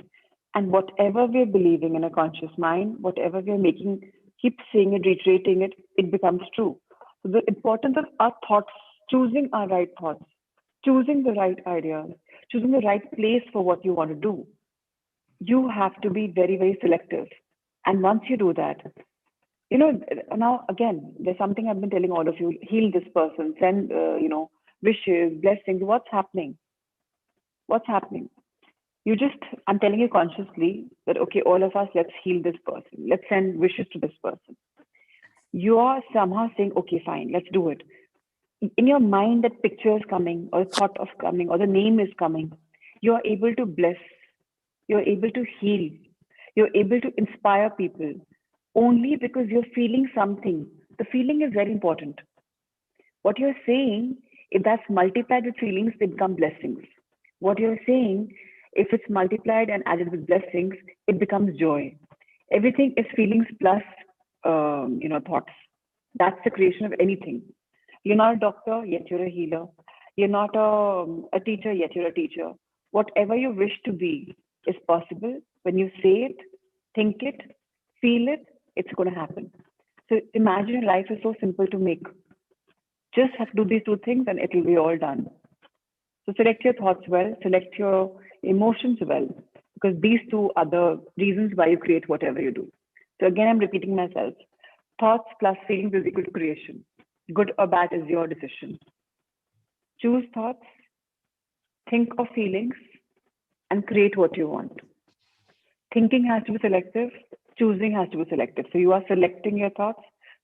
and whatever we're believing in a conscious mind, whatever we're making, keep saying it, reiterating it, it becomes true. So the importance of our thoughts, choosing our right thoughts, choosing the right ideas, choosing the right place for what you want to do. You have to be very, very selective. And once you do that, now again, there's something I've been telling all of you: heal this person, send, wishes, blessings. What's happening? What's happening? I'm telling you consciously that, okay, all of us, let's heal this person. Let's send wishes to this person. You are somehow saying, okay, fine, let's do it. In your mind, that picture is coming, or thought of coming, or the name is coming. You are able to bless. You're able to heal. You're able to inspire people only because you're feeling something. The feeling is very important. What you're saying, if that's multiplied with feelings, they become blessings. What you're saying, if it's multiplied and added with blessings, it becomes joy. Everything is feelings plus, thoughts. That's the creation of anything. You're not a doctor, yet you're a healer. You're not a teacher, yet you're a teacher. Whatever you wish to be is possible when you say it, think it, feel it, it's going to happen. So imagine your life is so simple to make. Just have to do these two things and it will be all done. So select your thoughts well, select your emotions well, because these two are the reasons why you create whatever you do. So again, I'm repeating myself. Thoughts plus feelings is equal to creation. Good or bad is your decision. Choose thoughts, think of feelings, and create what you want. Thinking has to be selective, choosing has to be selective. So you are selecting your thoughts,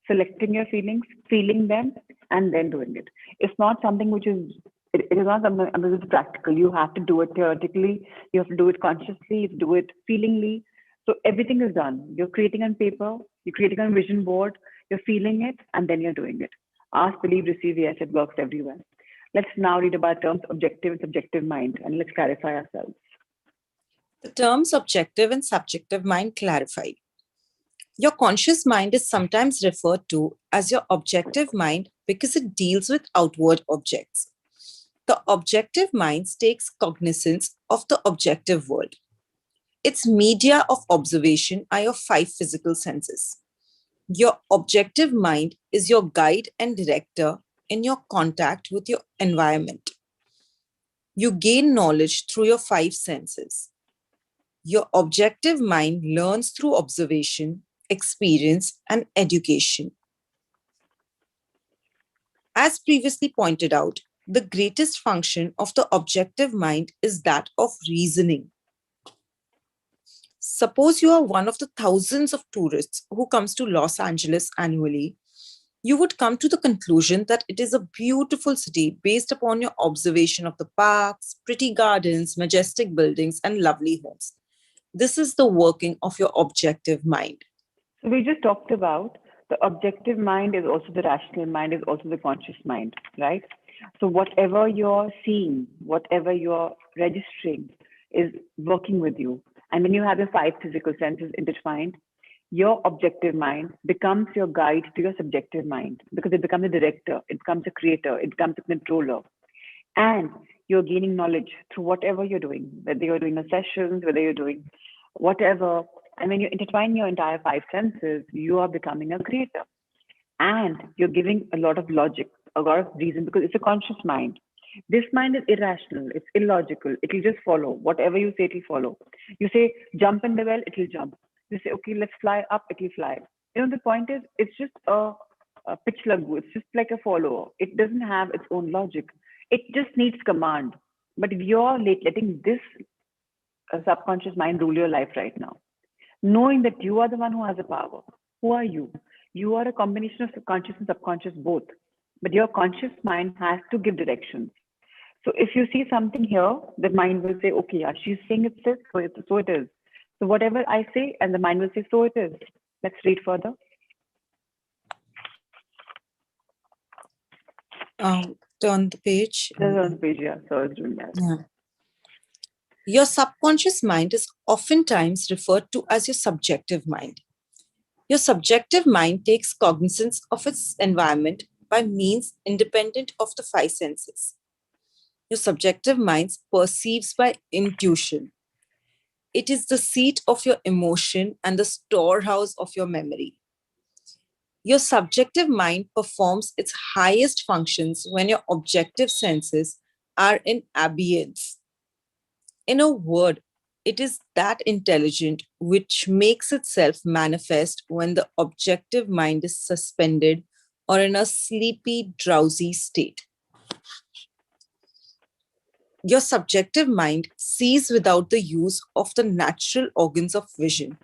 selecting your feelings, feeling them, and then doing it. It's not something which is, it is not something which is practical. You have to do it theoretically, you have to do it consciously, you have to do it feelingly. So everything is done. You're creating on paper, you're creating on vision board, you're feeling it, and then you're doing it. Ask, believe, receive, yes, it works everywhere. Let's now read about terms objective and subjective mind, and let's clarify ourselves. The terms objective and subjective mind clarify. Your conscious mind is sometimes referred to as your objective mind because it deals with outward objects. The objective mind takes cognizance of the objective world. Its media of observation are your five physical senses. Your objective mind is your guide and director in your contact with your environment. You gain knowledge through your five senses. Your objective mind learns through observation, experience, and education. As previously pointed out, the greatest function of the objective mind is that of reasoning. Suppose you are one of the thousands of tourists who comes to Los Angeles annually. You would come to the conclusion that it is a beautiful city based upon your observation of the parks, pretty gardens, majestic buildings, and lovely homes. This is the working of your objective mind. So we just talked about the objective mind is also the rational mind, is also the conscious mind, right? So whatever you're seeing, whatever you're registering is working with you. And when you have your five physical senses intertwined, your objective mind becomes your guide to your subjective mind because it becomes a director, it becomes a creator, it becomes a controller. And you're gaining knowledge through whatever you're doing, whether you're doing a sessions, whether you're doing whatever. And when you intertwine your entire five senses, you are becoming a creator. And you're giving a lot of logic, a lot of reason, because it's a conscious mind. This mind is irrational, it's illogical, it will just follow. Whatever you say, it will follow. You say, jump in the well, it will jump. You say, okay, let's fly up, it will fly. You know, the point is, it's just a pitch lagu. It's just like a follower. It doesn't have its own logic. It just needs command. But if you're letting this subconscious mind rule your life right now, knowing that you are the one who has the power, who are you? You are a combination of conscious and subconscious both. But your conscious mind has to give directions. So if you see something here, the mind will say, okay, yeah, she's saying it's this, so it is. So whatever I say, and the mind will say, so it is. Let's read further. Turn the page. This is on the page, yeah. So I was doing that. Yeah. Your subconscious mind is oftentimes referred to as your subjective mind. Your subjective mind takes cognizance of its environment by means independent of the five senses. Your subjective mind perceives by intuition. It is the seat of your emotion and the storehouse of your memory. Your subjective mind performs its highest functions when your objective senses are in abeyance. In a word, it is that intelligent which makes itself manifest when the objective mind is suspended or in a sleepy, drowsy state. Your subjective mind sees without the use of the natural organs of vision.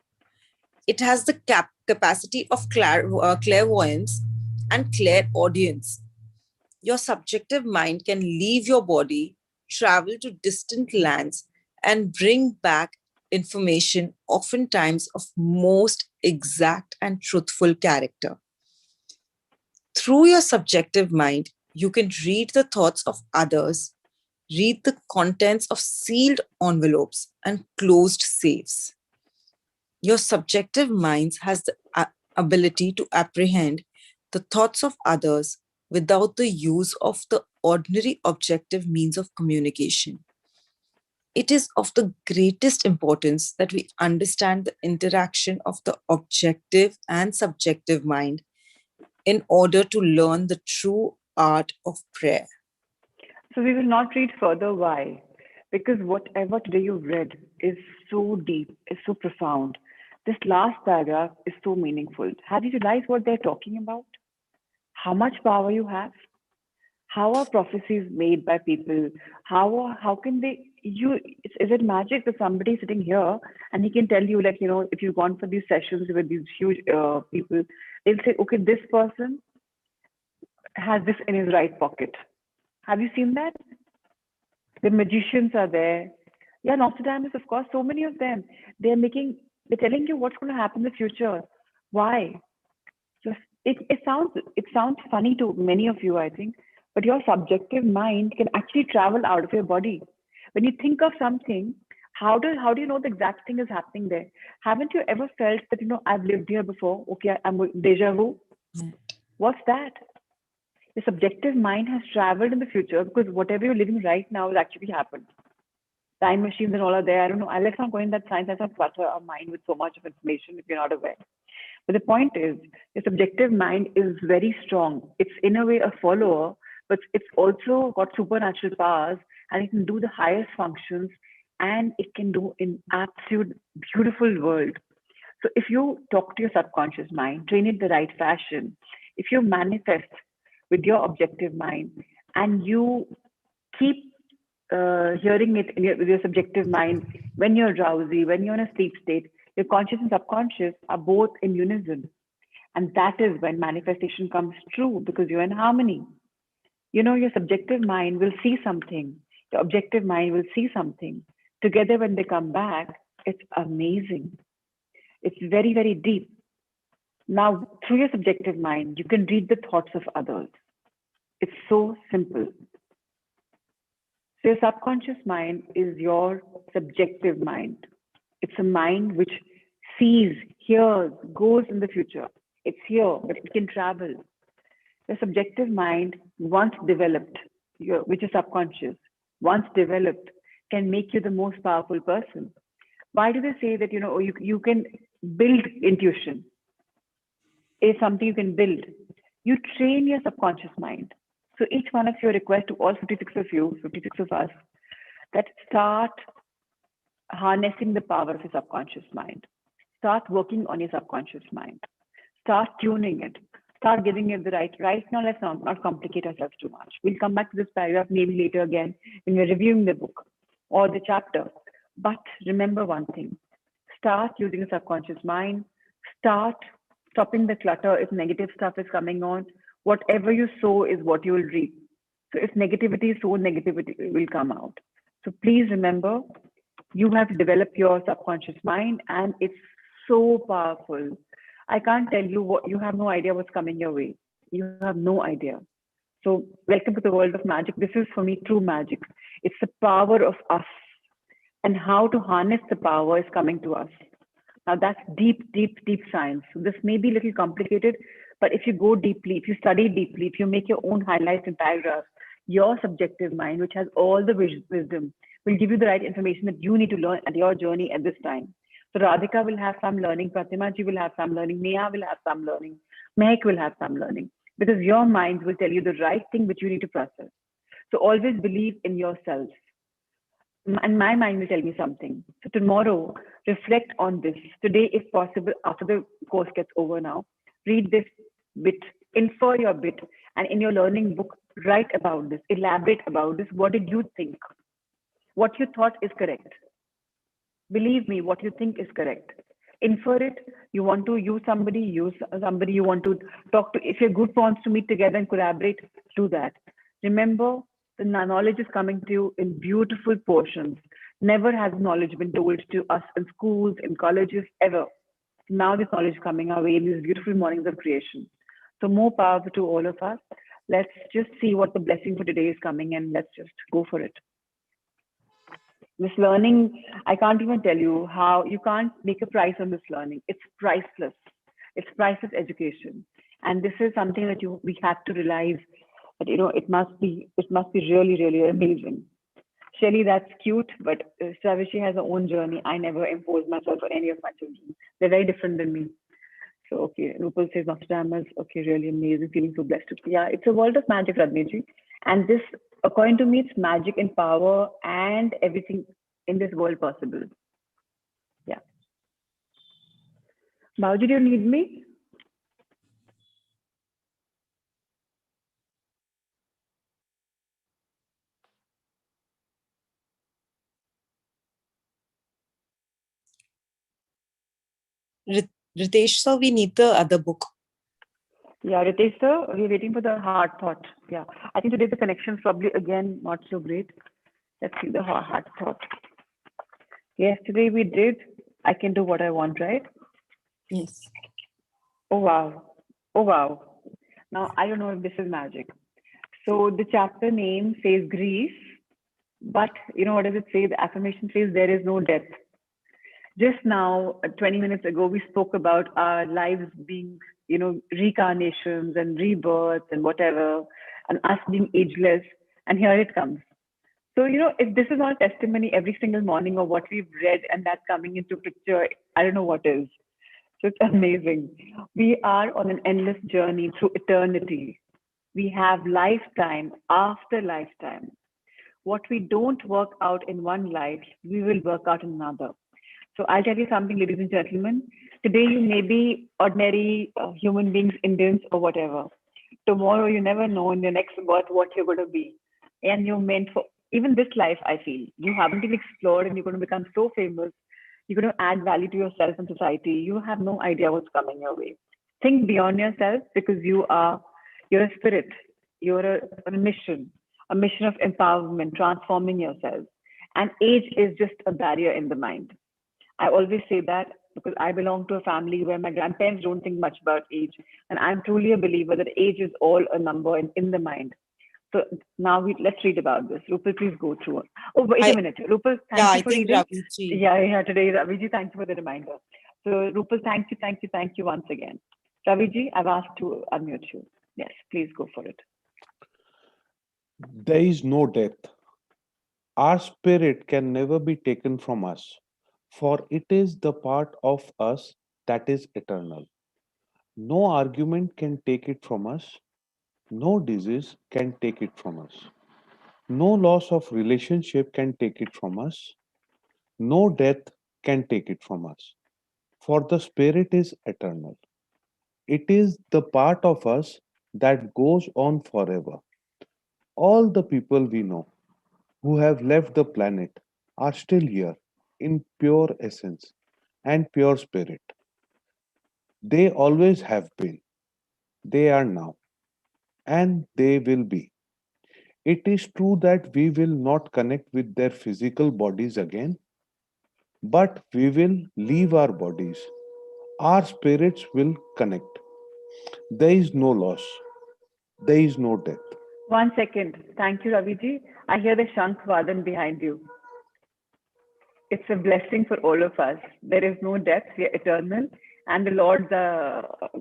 It has the capacity of clairvoyance and clairaudience. Your subjective mind can leave your body, travel to distant lands, and bring back information, oftentimes of most exact and truthful character. Through your subjective mind, you can read the thoughts of others, read the contents of sealed envelopes and closed safes. Your subjective mind has the ability to apprehend the thoughts of others without the use of the ordinary objective means of communication. It is of the greatest importance that we understand the interaction of the objective and subjective mind in order to learn the true art of prayer. So we will not read further. Why? Because whatever today you read is so deep, is so profound. This last paragraph is so meaningful. Have you realized what they're talking about? How much power you have? How are prophecies made by people? How can they is it magic that somebody sitting here and he can tell you, like, you know, if you've gone for these sessions with these huge people, they'll say, okay, this person has this in his right pocket. Have you seen that? The magicians are there. Yeah, Nostradamus, of course, so many of them. They're telling you what's going to happen in the future. Why? Just it sounds funny to many of you, I think, but your subjective mind can actually travel out of your body. When you think of something, how do you know the exact thing is happening there? Haven't you ever felt that I've lived here before? Okay, I'm deja vu. What's that? Your subjective mind has traveled in the future because whatever you're living right now has actually happened. Time machines and all are there. I don't know. Let's not go in that science. Let's not clutter our mind with so much of information if you're not aware. But the point is, your subjective mind is very strong. It's in a way a follower, but it's also got supernatural powers and it can do the highest functions and it can do in absolute beautiful world. So if you talk to your subconscious mind, train it the right fashion, if you manifest with your objective mind and you keep hearing it with your subjective mind when you're drowsy, when you're in a sleep state, your conscious and subconscious are both in unison. And that is when manifestation comes true because you're in harmony. Your subjective mind will see something, your objective mind will see something. Together, when they come back, it's amazing. It's very, very deep. Now, through your subjective mind, you can read the thoughts of others. It's so simple. So, your subconscious mind is your subjective mind. It's a mind which sees, hears, goes in the future. It's here, but it can travel. The subjective mind, once developed, which is subconscious, once developed, can make you the most powerful person. Why do they say that you can build intuition? It's something you can build. You train your subconscious mind. So each one of you request to all 56 of you, 56 of us, that start harnessing the power of your subconscious mind. Start working on your subconscious mind. Start tuning it. Start giving it the right now. Let's not complicate ourselves too much. We'll come back to this paragraph maybe later again when we're reviewing the book or the chapter. But remember one thing. Start using the subconscious mind. Start stopping the clutter if negative stuff is coming on. Whatever you sow is what you will reap. So if negativity is sown, negativity will come out. So please remember, you have to develop your subconscious mind and it's so powerful. I can't tell you what, you have no idea what's coming your way. You have no idea. So welcome to the world of magic. This is for me true magic. It's the power of us and how to harness the power is coming to us. Now that's deep, deep, deep science. So this may be a little complicated, but if you go deeply, if you study deeply, if you make your own highlights and paragraphs, your subjective mind, which has all the wisdom, will give you the right information that you need to learn at your journey at this time. So Radhika will have some learning, Pratima ji will have some learning, Neha will have some learning, Mehak will have some learning, because your mind will tell you the right thing which you need to process. So always believe in yourself. And my mind will tell me something. So tomorrow, reflect on this. Today, if possible, after the course gets over now, read this bit, infer your bit, and in your learning book, write about this, elaborate about this. What did you think? What you thought is correct. Believe me, what you think is correct. Infer it. You want to use somebody you want to talk to. If your group wants to meet together and collaborate, do that. Remember, the knowledge is coming to you in beautiful portions. Never has knowledge been told to us in schools, in colleges, ever. Now this knowledge is coming our way in these beautiful mornings of creation. So more power to all of us. Let's just see what the blessing for today is coming and let's just go for it. This learning, I can't even tell you how, you can't make a price on this learning. It's priceless. It's priceless education. And this is something that we have to realize that, it must be really, really amazing. Shelly, that's cute, but Savishi has her own journey. I never impose myself on any of my children. They're very different than me. So, okay, Rupal says Nostradamus, okay, really amazing, feeling so blessed. Yeah, it's a world of magic, Radniji. And this, according to me, it's magic and power and everything in this world possible. Yeah. Bauji, do you need me? Ritesh, sir, we need the other book. Yeah, Ritesh, sir, we're waiting for the hard thought. Yeah, I think today the connection's probably again not so great. Let's see the hard thought. Yesterday we did I can do what I want, right? Yes. Oh, wow. Oh, wow. Now, I don't know if this is magic. So the chapter name says grief, but you know what does it say? The affirmation says there is no death. Just now, 20 minutes ago, we spoke about our lives being, reincarnations and rebirths and whatever, and us being ageless. And here it comes. So, if this is not a testimony every single morning of what we've read and that coming into picture, I don't know what is. So it's amazing. We are on an endless journey through eternity. We have lifetime after lifetime. What we don't work out in one life, we will work out in another. So I'll tell you something, ladies and gentlemen. Today you may be ordinary human beings, Indians, or whatever. Tomorrow you never know in your next birth what you're going to be. And you're meant for even this life, I feel. You haven't even explored and you're going to become so famous. You're going to add value to yourself and society. You have no idea what's coming your way. Think beyond yourself because you're a spirit. You're on a mission of empowerment, transforming yourself. And age is just a barrier in the mind. I always say that because I belong to a family where my grandparents don't think much about age. And I'm truly a believer that age is all a number in the mind. So now let's read about this. Rupal, please go through it. Oh, wait a I minute. Rupal, Yeah, thank you I for think reading. Raviji. Yeah, today, Raviji, thank you for the reminder. So, Rupal, thank you once again. Raviji, I've asked to unmute you. Yes, please go for it. There is no death. Our spirit can never be taken from us, for it is the part of us that is eternal. No argument can take it from us, no disease can take it from us, no loss of relationship can take it from us, no death can take it from us, for the spirit is eternal. It is the part of us that goes on forever. All the people we know who have left the planet are still here in pure essence and pure spirit. They always have been, they are now, and they will be. It is true that we will not connect with their physical bodies again, but we will leave our bodies. Our spirits will connect. There is no loss, there is no death. 1 second. Thank you, Raviji. I hear the Shankh Vadan behind you. It's a blessing for all of us. There is no death, we are eternal, and the Lord's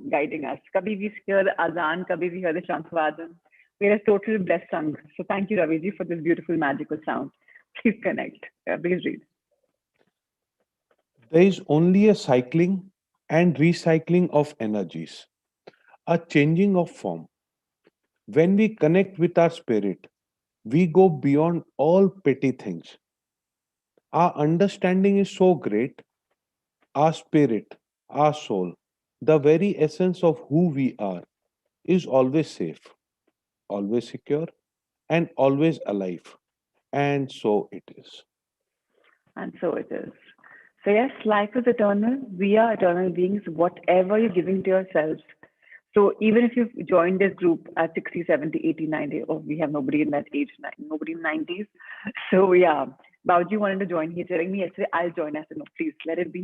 guiding us. Kabhi we hear the Azan, kabhi we hear the Shankvadan. We are a total blessed sangh. So thank you, Raviji, for this beautiful, magical sound. Please connect. Please read. There is only a cycling and recycling of energies, a changing of form. When we connect with our spirit, we go beyond all petty things. Our understanding is so great, our spirit, our soul, the very essence of who we are, is always safe, always secure, and always alive. And so it is. And so it is. So, yes, life is eternal. We are eternal beings, whatever you're giving to yourselves. So, even if you've joined this group at 60, 70, 80, 90, or we have nobody in that age, nobody in 90s. So, yeah, Bauji wanted to join. He's telling me yesterday, I'll join. I said, no, please let it be.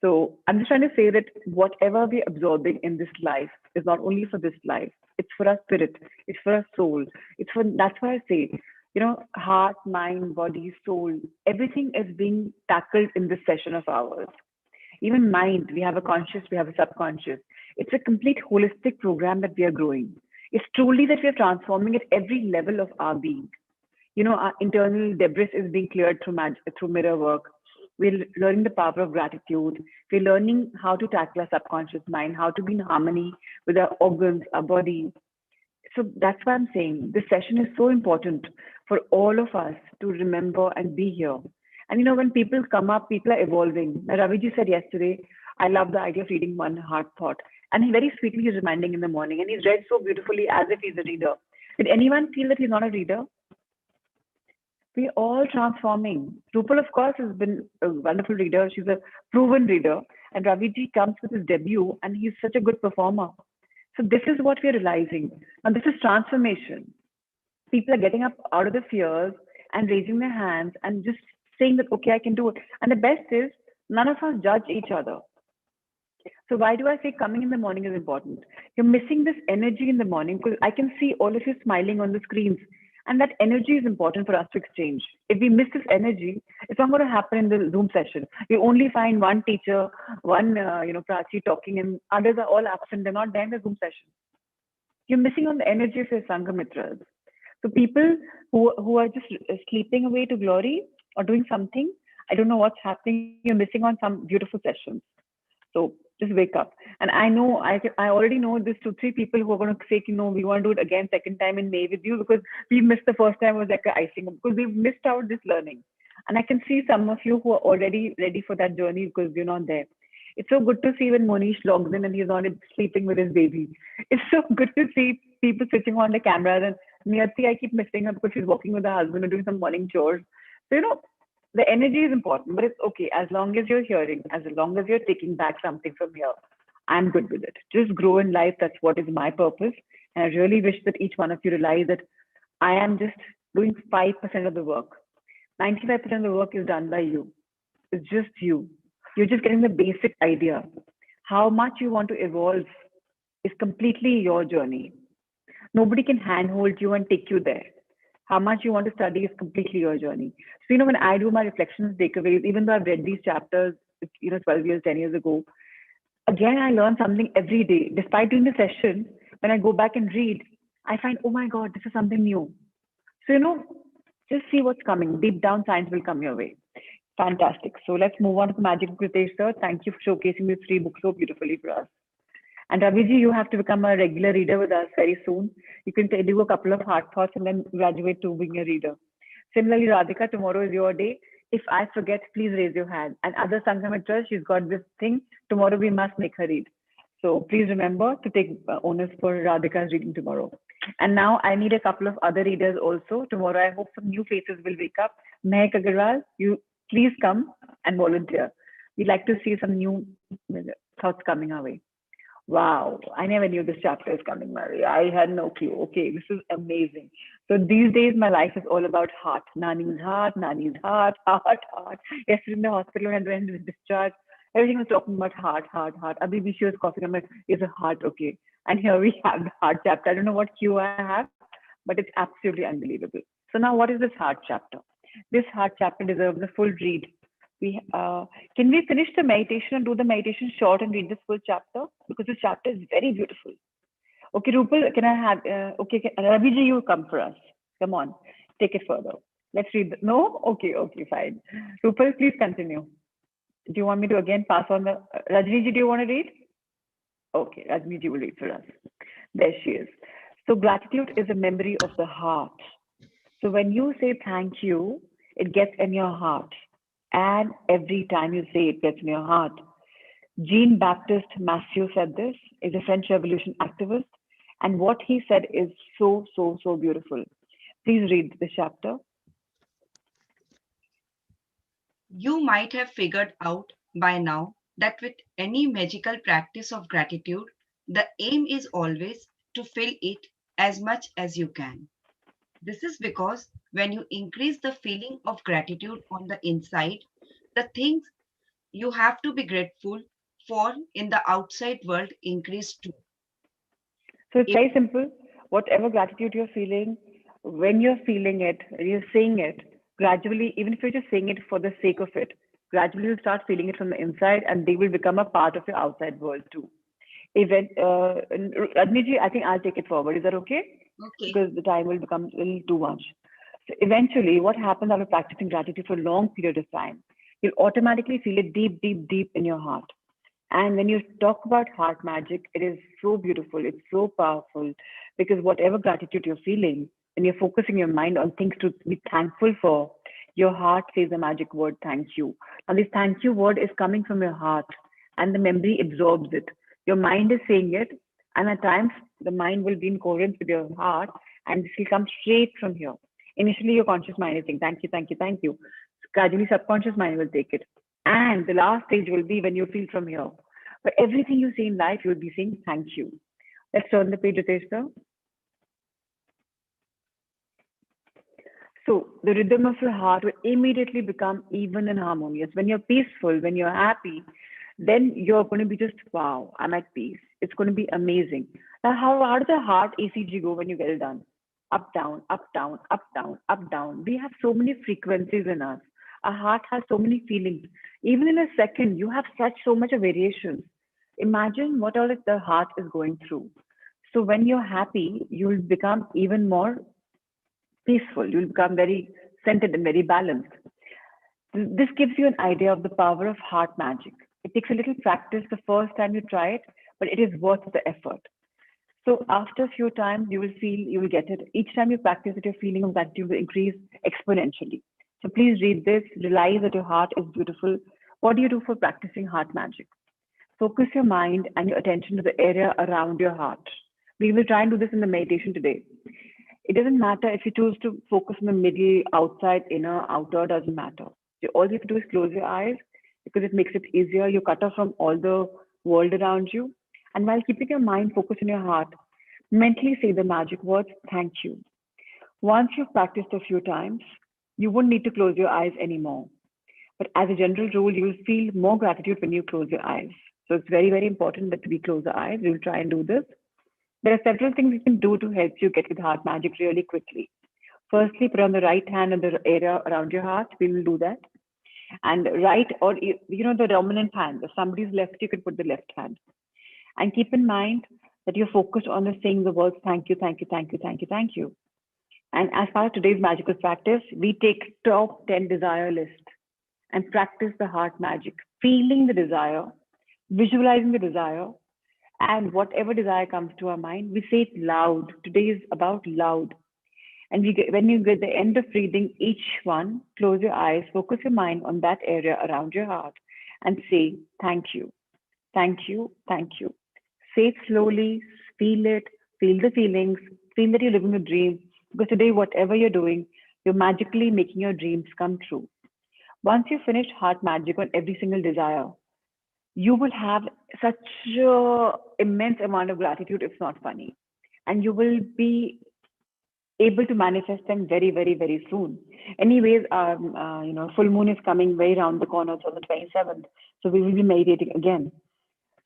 So, I'm just trying to say that whatever we're absorbing in this life is not only for this life, it's for our spirit, it's for our soul. That's why I say, heart, mind, body, soul, everything is being tackled in this session of ours. Even mind, we have a conscious, we have a subconscious. It's a complete holistic program that we are growing. It's truly that we are transforming at every level of our being. Our internal debris is being cleared through mirror work. We're learning the power of gratitude. We're learning how to tackle our subconscious mind, how to be in harmony with our organs, our body. So that's why I'm saying this session is so important for all of us to remember and be here. And when people come up, people are evolving. Now, Raviji said yesterday, I love the idea of reading one heart thought. And he very sweetly is reminding in the morning. And he's read so beautifully as if he's a reader. Did anyone feel that he's not a reader? We're all transforming. Rupal, of course, has been a wonderful reader. She's a proven reader. And Raviji comes with his debut, and he's such a good performer. So this is what we're realizing. And this is transformation. People are getting up out of the fears and raising their hands and just saying that, okay, I can do it. And the best is none of us judge each other. So why do I say coming in the morning is important? You're missing this energy in the morning because I can see all of you smiling on the screens. And that energy is important for us to exchange. If we miss this energy, it's not going to happen in the Zoom session. You only find one teacher, one, Prachi talking, and others are all absent. They're not there in the Zoom session. You're missing on the energy of your Sangamitras. So people who are just sleeping away to glory or doing something, I don't know what's happening. You're missing on some beautiful sessions. So just wake up. And I know I already know there's 2-3 people who are going to say, we want to do it again second time in May with you because we missed the first time was like a icing because we've missed out this learning. And I can see some of you who are already ready for that journey because you're not there. It's so good to see when Monish logs in and he's not sleeping with his baby. It's so good to see people switching on the cameras and Niyati, I keep missing her because she's walking with her husband or doing some morning chores. So, the energy is important, but it's okay as long as you're hearing, as long as you're taking back something from here. I'm good with it. Just grow in life. That's what is my purpose. And I really wish that each one of you realize that I am just doing 5% of the work. 95% of the work is done by you. It's just you. You're just getting the basic idea. How much you want to evolve is completely your journey. Nobody can handhold you and take you there. How much you want to study is completely your journey. So, when I do my reflections, takeaways, even though I've read these chapters, 12 years, 10 years ago, again, I learn something every day. Despite doing the session, when I go back and read, I find, oh my God, this is something new. So, just see what's coming. Deep down, science will come your way. Fantastic. So let's move on to the magic book, Ritesh sir. Thank you for showcasing these 3 books so beautifully for us. And Raviji, you have to become a regular reader with us very soon. You can do a couple of hard thoughts and then graduate to being a reader. Similarly, Radhika, tomorrow is your day. If I forget, please raise your hand. And other Sangamitras, she's got this thing. Tomorrow we must make her read. So please remember to take onus for Radhika's reading tomorrow. And now I need a couple of other readers also. Tomorrow I hope some new faces will wake up. Mehak Agarwal, you please come and volunteer. We'd like to see some new thoughts coming our way. Wow, I never knew this chapter is coming, Mary. I had no clue. Okay, this is amazing. So these days, my life is all about heart. Nani's heart, heart. Yesterday in the hospital when I was discharged, everything was talking about heart. Abhi she was coughing. I'm like, is a heart okay? And here we have the heart chapter. I don't know what cue I have, but it's absolutely unbelievable. So now, what is this heart chapter? This heart chapter deserves a full read. Can we finish the meditation and do the meditation short and read this full chapter? Because this chapter is very beautiful. Okay, Rupal, can I have, Raviji, you come for us. Come on, take it further. Let's read. No? Okay, fine. Rupal, please continue. Do you want me to again pass on the, Rajniji, do you want to read? Okay, Rajniji will read for us. There she is. So gratitude is a memory of the heart. So when you say thank you, it gets in your heart. And every time you say it gets in your heart. Jean-Baptiste Massieu said this, is a French Revolution activist. And what he said is so, so, so beautiful. Please read the chapter. You might have figured out by now that with any magical practice of gratitude, the aim is always to fill it as much as you can. This is because when you increase the feeling of gratitude on the inside, the things you have to be grateful for in the outside world increase too. So it's very simple. Whatever gratitude you're feeling, when you're feeling it, you're saying it, gradually, even if you're just saying it for the sake of it, gradually you'll start feeling it from the inside and they will become a part of your outside world too. Rajniji, I think I'll take it forward. Is that okay? Okay. Because the time will become a little too much. So eventually, what happens after practicing gratitude for a long period of time, you'll automatically feel it deep, deep, deep in your heart. And when you talk about heart magic, it is so beautiful. It's so powerful because whatever gratitude you're feeling, when you're focusing your mind on things to be thankful for, your heart says the magic word, thank you. Now, this thank you word is coming from your heart and the memory absorbs it. Your mind is saying it, and at times the mind will be in coherence with your heart, and this will come straight from here. Initially, your conscious mind is saying, thank you, thank you, thank you. Gradually, subconscious mind will take it. And the last stage will be when you feel from here. For everything you see in life, you will be saying thank you. Let's turn the page, Ritesh sir. So the rhythm of your heart will immediately become even and harmonious. When you're peaceful, when you're happy, then you're going to be just, wow, I'm at peace. It's going to be amazing. Now, how does the heart ECG go when you get it done? Up, down, up, down, up, down, up, down. We have so many frequencies in us. Our heart has so many feelings. Even in a second, you have such so much of variations. Imagine what all the heart is going through. So when you're happy, you'll become even more peaceful. You'll become very centered and very balanced. This gives you an idea of the power of heart magic. It takes a little practice the first time you try it, but it is worth the effort. So after a few times, you will get it. Each time you practice it, your feeling of gratitude will increase exponentially. So please read this, realize that your heart is beautiful. What do you do for practicing heart magic? Focus your mind and your attention to the area around your heart. We will try and do this in the meditation today. It doesn't matter if you choose to focus in the middle, outside, inner, outer, doesn't matter. All you have to do is close your eyes because it makes it easier. You cut off from all the world around you. And while keeping your mind focused on your heart, mentally say the magic words, thank you. Once you've practiced a few times, you wouldn't need to close your eyes anymore. But as a general rule, you will feel more gratitude when you close your eyes. So it's very, very important that we close our eyes. We will try and do this. There are several things you can do to help you get with heart magic really quickly. Firstly, put on the right hand in the area around your heart. We will do that. And right, or the dominant hand. If somebody's left, you can put the left hand. And keep in mind that you're focused on the saying the words thank you, thank you, thank you, thank you, thank you. And as part of today's magical practice, we take top 10 desire list and practice the heart magic, feeling the desire, visualizing the desire, and whatever desire comes to our mind, we say it loud. Today is about loud. And when you get the end of reading each one, close your eyes, focus your mind on that area around your heart, and say, thank you, thank you, thank you. Say it slowly, feel it, feel the feelings, feel that you're living a dream. Because today, whatever you're doing, you're magically making your dreams come true. Once you finish heart magic on every single desire, you will have such a immense amount of gratitude, it's not funny. And you will be able to manifest them very, very, very soon. Anyways, full moon is coming very round the corner, so the 27th. So we will be meditating again.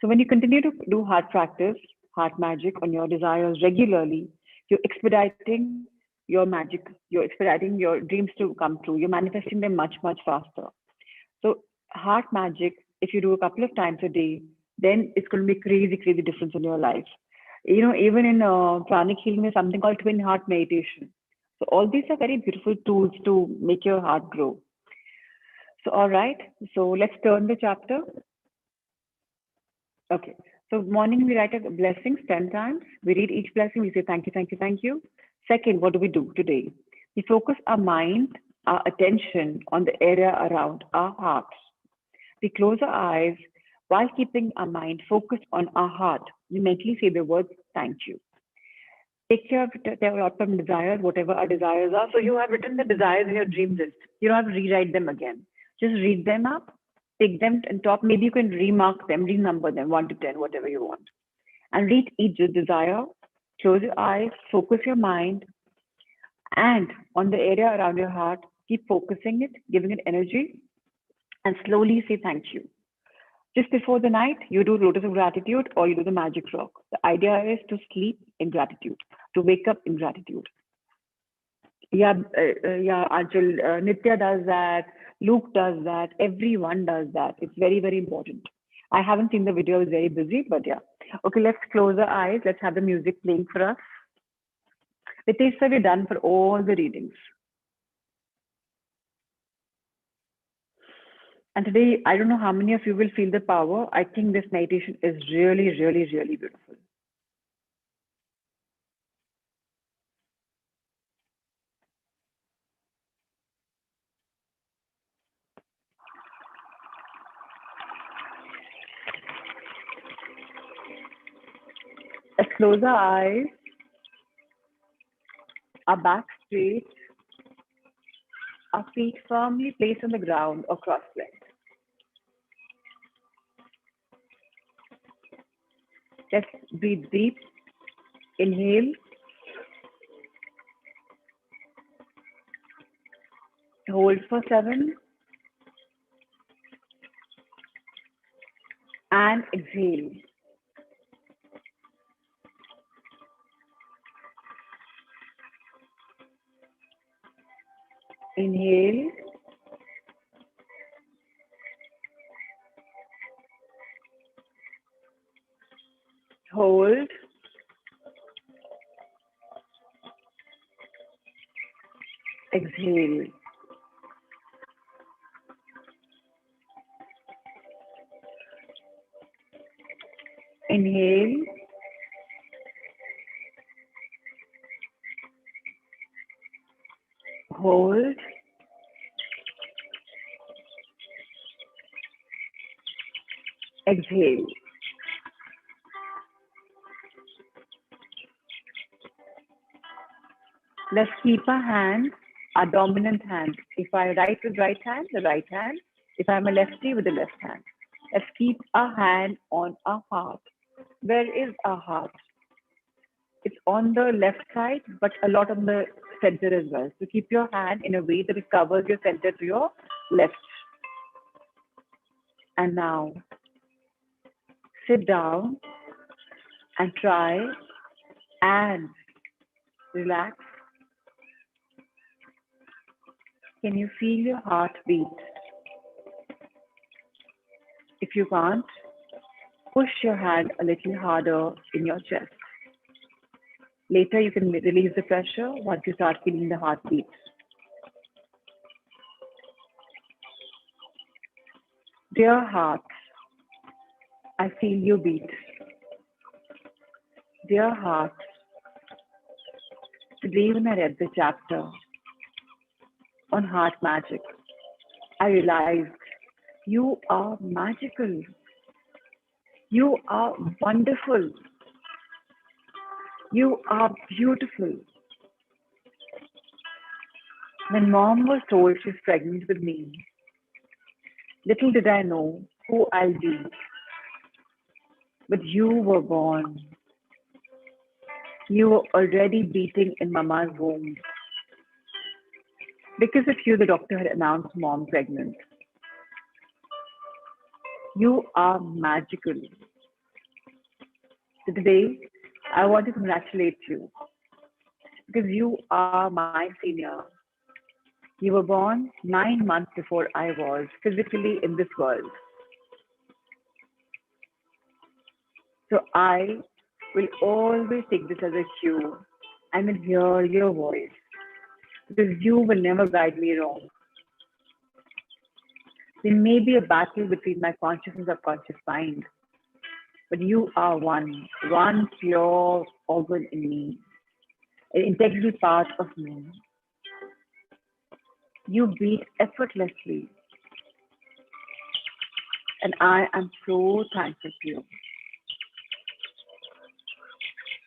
So when you continue to do heart practice, heart magic on your desires regularly, you're expediting your magic, you're expediting your dreams to come true. You're manifesting them much, much faster. So heart magic, if you do a couple of times a day, then it's going to be crazy, crazy difference in your life. Even in pranic healing, there's something called twin heart meditation. So all these are very beautiful tools to make your heart grow. So all right, so let's turn the chapter. Okay. So morning we write a blessings 10 times. We read each blessing. We say thank you, thank you, thank you. Second, what do we do today? We focus our mind, our attention on the area around our hearts. We close our eyes while keeping our mind focused on our heart. We mentally say the words thank you. Take care of development desires, whatever our desires are. So you have written the desires in your dream list. You don't have to rewrite them again. Just read them up, take them and top. Maybe you can remark them, renumber them 1 to 10, whatever you want. And read each desire. Close your eyes, focus your mind, and on the area around your heart, keep focusing it, giving it energy, and slowly say thank you. Just before the night, you do lotus of gratitude or you do the magic rock. The idea is to sleep in gratitude, to wake up in gratitude. Yeah, Anchal, Nitya does that. Luke does that. Everyone does that. It's very, very important. I haven't seen the video. I was very busy, but yeah. Okay, let's close our eyes. Let's have the music playing for us. The tests are done for all the readings. And today, I don't know how many of you will feel the power. I think this meditation is really, really, really beautiful. Let's close our eyes, our back straight, our feet firmly placed on the ground or cross-legged. Let's breathe deep. Inhale. Hold for 7. and exhale. Inhale. Hold. Exhale. Inhale. Hold. Exhale. Let's keep our hands, our dominant hand. If I write with right hand, the right hand. If I'm a lefty, with the left hand. Let's keep our hand on our heart. Where is our heart? It's on the left side, but a lot on the center as well. So keep your hand in a way that it covers your center to your left. And now sit down and try and relax. Can you feel your heart beat? If you can't, push your hand a little harder in your chest. Later, you can release the pressure once you start feeling the heartbeat. Dear heart, I feel you beat. Dear heart, today when I read the chapter on heart magic, I realized you are magical. You are wonderful. You are beautiful. When mom was told she's pregnant with me, little did I know who I'll be. But you were born. You were already beating in mama's womb. Because of you, the doctor had announced mom pregnant. You are magical. So today, I want to congratulate you because you are my senior. You were born 9 months before I was physically in this world. So I will always take this as a cue and will hear your voice because you will never guide me wrong. There may be a battle between my conscious and subconscious mind, but you are one pure organ in me, an integral part of me. You beat effortlessly, and I am so thankful to you.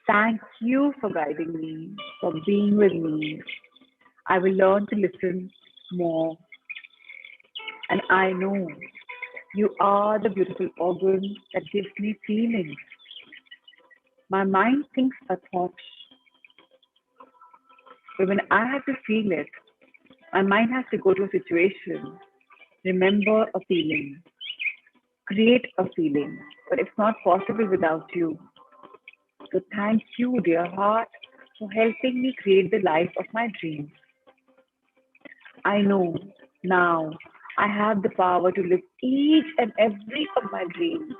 Thank you for guiding me, for being with me. I will learn to listen more. And I know you are the beautiful organ that gives me feelings. My mind thinks a thought, but when I have to feel it, my mind has to go to a situation, remember a feeling, create a feeling, but it's not possible without you. So thank you, dear heart, for helping me create the life of my dreams. I know now I have the power to live each and every of my dreams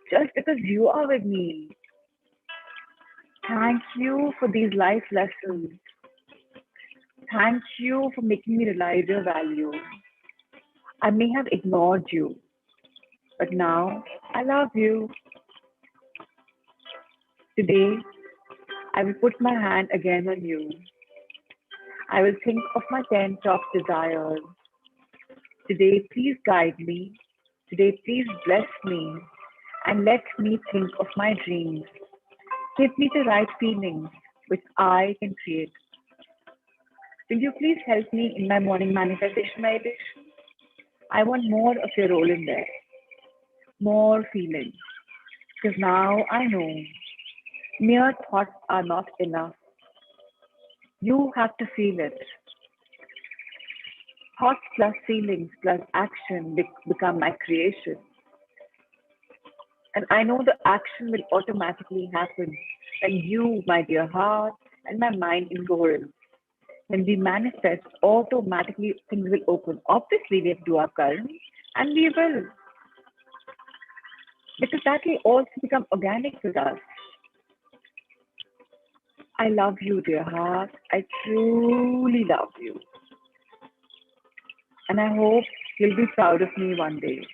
just because you are with me. Thank you for these life lessons. Thank you for making me realize your value. I may have ignored you, but now I love you. Today, I will put my hand again on you. I will think of my 10 top desires. Today, please guide me. Today, please bless me and let me think of my dreams. Give me the right feelings which I can create. Will you please help me in my morning manifestation meditation? I want more of your role in there, more feelings. Because now I know mere thoughts are not enough. You have to feel it. Thoughts plus feelings plus action become my creation. And I know the action will automatically happen when you, my dear heart, and my mind in coherence. When we manifest, automatically things will open. Obviously, we have to do our current, and we will, because that will also become organic with us. I love you, dear heart. I truly love you. And I hope you'll be proud of me one day,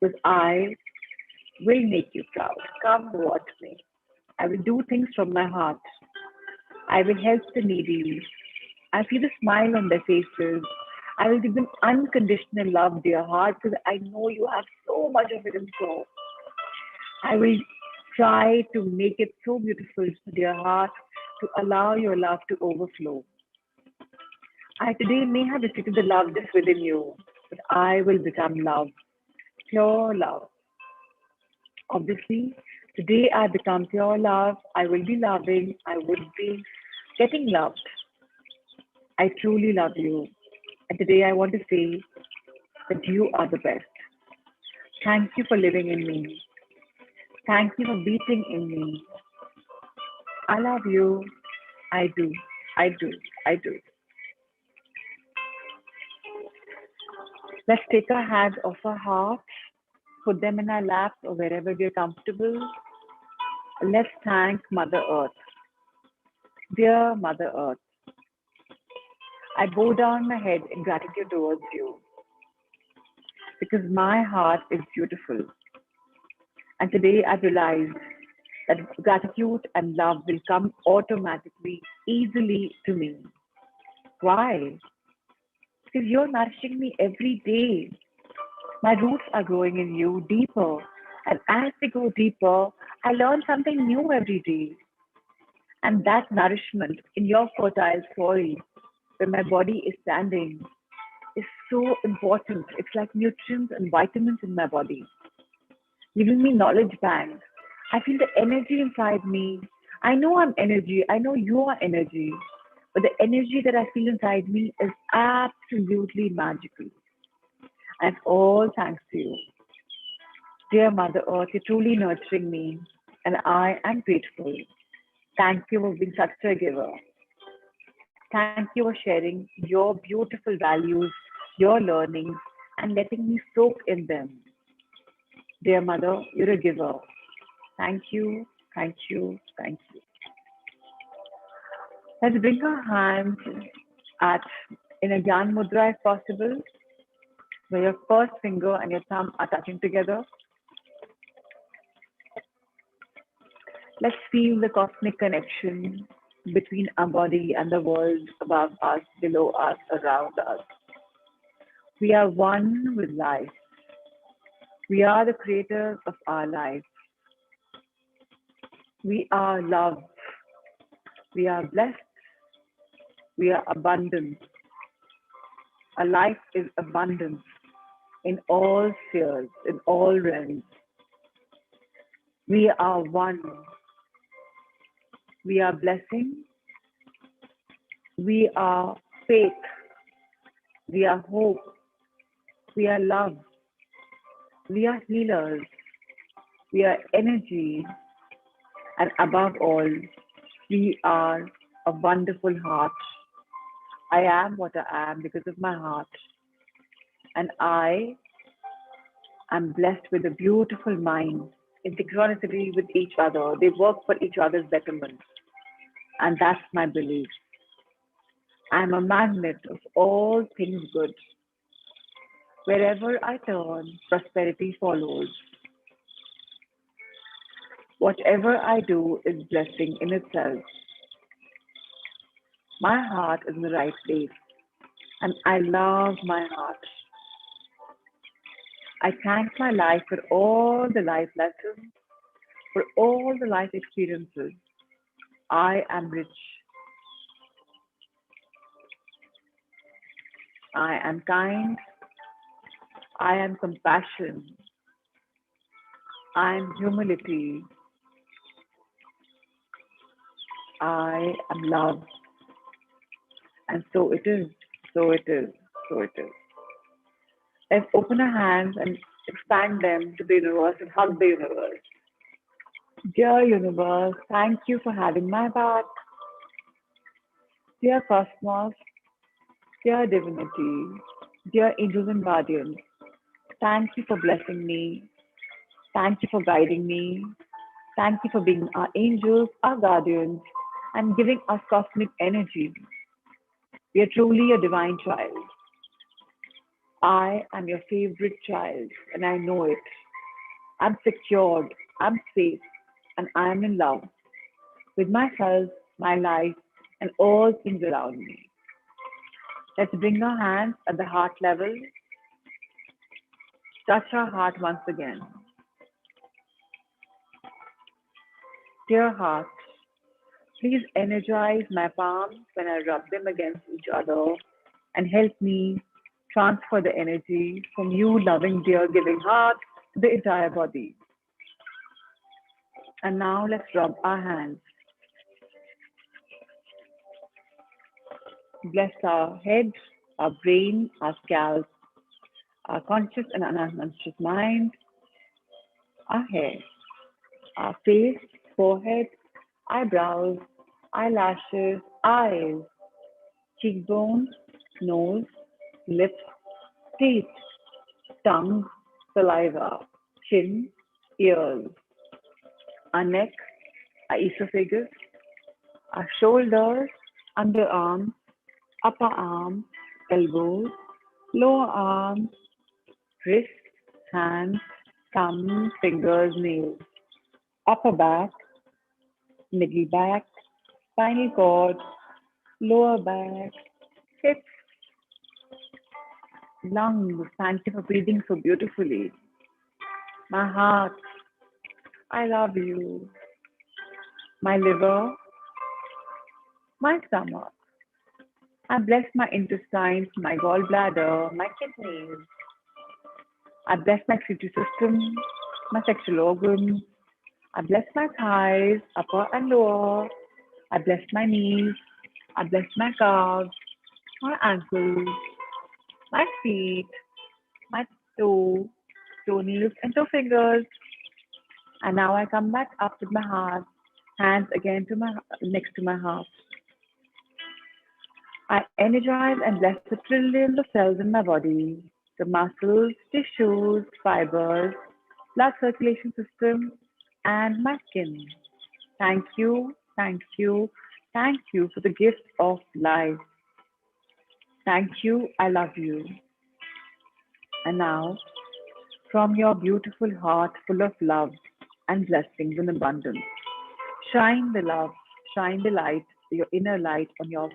because I will make you proud. Come watch me. I will do things from my heart. I will help the needy. I see the smile on their faces. I will give them unconditional love, dear heart, because I know you have so much of it in store. I will try to make it so beautiful, dear heart, to allow your love to overflow. I today may have restricted the love just within you, but I will become love, pure love. Obviously, today I become pure love. I will be loving. I would be getting loved. I truly love you. And today I want to say that you are the best. Thank you for living in me. Thank you for beating in me. I love you. I do. I do. I do. Let's take our hands off our hearts, put them in our laps or wherever we're comfortable. Let's thank Mother Earth. Dear Mother Earth, I bow down my head in gratitude towards you because my heart is beautiful. And today I've realized that gratitude and love will come automatically, easily to me. Why? Because you're nourishing me every day. My roots are growing in you deeper. And as they go deeper, I learn something new every day. And that nourishment in your fertile soil, where my body is standing, is so important. It's like nutrients and vitamins in my body, giving me knowledge banks. I feel the energy inside me. I know I'm energy. I know you are energy. But the energy that I feel inside me is absolutely magical. And all thanks to you. Dear Mother Earth, you're truly nurturing me. And I am grateful. Thank you for being such a giver. Thank you for sharing your beautiful values, your learnings, and letting me soak in them. Dear Mother, you're a giver. Thank you, thank you, thank you. Let's bring our hands at in a Gyan Mudra if possible, where your first finger and your thumb are touching together. Let's feel the cosmic connection between our body and the world above us, below us, around us. We are one with life. We are the creators of our life. We are love. We are blessed. We are abundant. Our life is abundant in all spheres, in all realms. We are one. We are blessing. We are faith. We are hope. We are love. We are healers. We are energy. And above all, we are a wonderful heart. I am what I am because of my heart. And I am blessed with a beautiful mind in synchronicity with each other. They work for each other's betterment. And that's my belief. I am a magnet of all things good. Wherever I turn, prosperity follows. Whatever I do is blessing in itself. My heart is in the right place, and I love my heart. I thank my life for all the life lessons, for all the life experiences. I am rich. I am kind. I am compassion. I am humility. I am love. And so it is. So it is. So it is. Let's open our hands and expand them to the universe and hug the universe. Dear universe, thank you for having my back. Dear cosmos, dear divinity, dear angels and guardians, thank you for blessing me. Thank you for guiding me. Thank you for being our angels, our guardians, and giving us cosmic energy. We are truly a divine child. I am your favorite child, and I know it. I'm secured, I'm safe, and I am in love with myself, my life, and all things around me. Let's bring our hands at the heart level, touch our heart once again. Dear heart, please energize my palms when I rub them against each other and help me transfer the energy from you, loving, dear, giving heart to the entire body. And now let's rub our hands. Bless our head, our brain, our scalp, our conscious and unconscious mind, our hair, our face, forehead, eyebrows, eyelashes, eyes, cheekbones, nose, lips, teeth, tongue, saliva, chin, ears, our neck, our esophagus, our shoulders, underarms, upper arms, elbows, lower arms, wrists, hands, thumbs, fingers, nails, upper back, middle back, spinal cord, lower back, hips, lungs. Thank you for breathing so beautifully. My heart, I love you. My liver, my stomach. I bless my intestines, my gallbladder, my kidneys. I bless my excretory system, my sexual organs. I bless my thighs, upper and lower. I bless my knees. I bless my calves, my ankles, my feet, my toe, toenails and toe fingers. And now I come back up with my heart, hands again to my next to my heart. I energize and bless the trillions of cells in my body, the muscles, tissues, fibers, blood circulation system, and my skin. Thank you, thank you, thank you for the gift of life. Thank you, I love you. And now, from your beautiful heart full of love and blessings in abundance, shine the love, shine the light, your inner light on your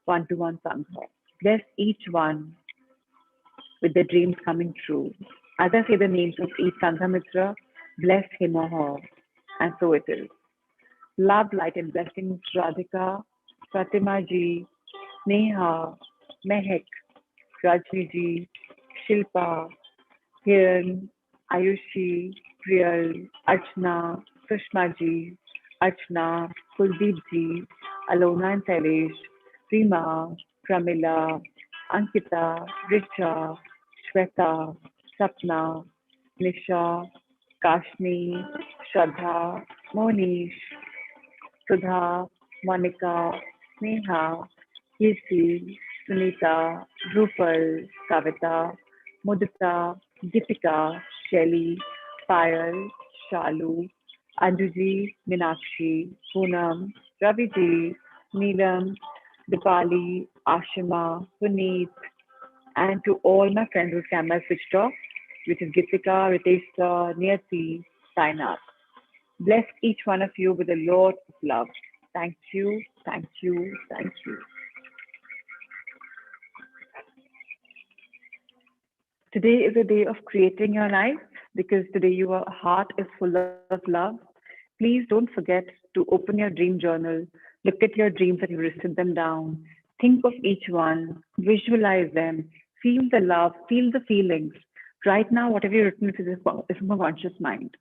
one-to-one Sangha. Bless each one with their dreams coming true. As I say the names of each Sangha Mitra, bless him or her. And so it is. Love, light, and blessings, Radhika, Pratima ji, Neha, Mehak, Rajni ji, Shilpa, Hiran, Ayushi, Priyal, Archana, Sushma ji, Archana, Kuldeep ji, Alona and Sailesh, Prima, Pramila, Ankita, Richa, Shweta, Sapna, Nisha, Kashni, Shraddha, Monish, Sudha, Monica, Sneha, Kirti, Sunita, Drupal, Kavita, Mudita, Deepika, Shelly, Payal, Shalu, Anjuji, Minakshi, Poonam, Raviji, Neelam, Dipali, Ashima, Puneet, and to all my friends whose camera switched off, which is Gitika, Riteshta, Niyati, Sainath. Bless each one of you with a lot of love. Thank you, thank you, thank you. Today is a day of creating your life because today your heart is full of love. Please don't forget to open your dream journal, look at your dreams and you written them down. Think of each one, visualize them, feel the love, feel the feelings. Right now, whatever you've written is from a conscious mind.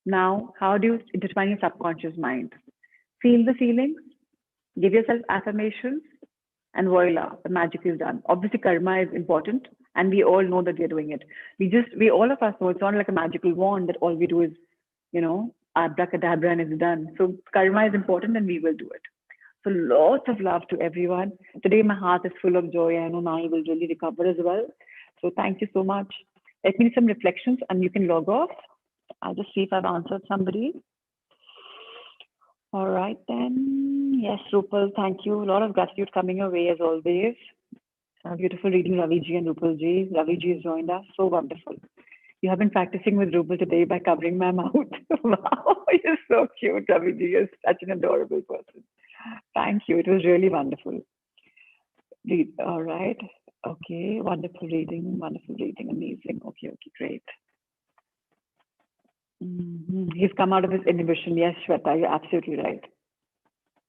Now, how do you intertwine your subconscious mind? Feel the feelings, give yourself affirmations, and voila, the magic is done. Obviously, karma is important, And we all know that we're doing it. We all of us know it's not like a magical wand that all we do is, abracadabra and it's done. So karma is important and we will do it. So lots of love to everyone. Today my heart is full of joy. I know Nai will really recover as well. So thank you so much. Let me do some reflections and you can log off. I'll just see if I've answered somebody. All right then. Yes, Rupal, thank you. A lot of gratitude coming your way as always. Beautiful reading, Ravi ji and Rupal ji. Ravi ji has joined us. So wonderful. You have been practicing with Rupal today by covering my mouth. Wow, you're so cute, Ravi ji. You're such an adorable person. Thank you. It was really wonderful. Read. All right. Okay. Wonderful reading. Wonderful reading. Amazing. Okay. Okay. Great. He's come out of his inhibition. Yes, Shweta, you're absolutely right.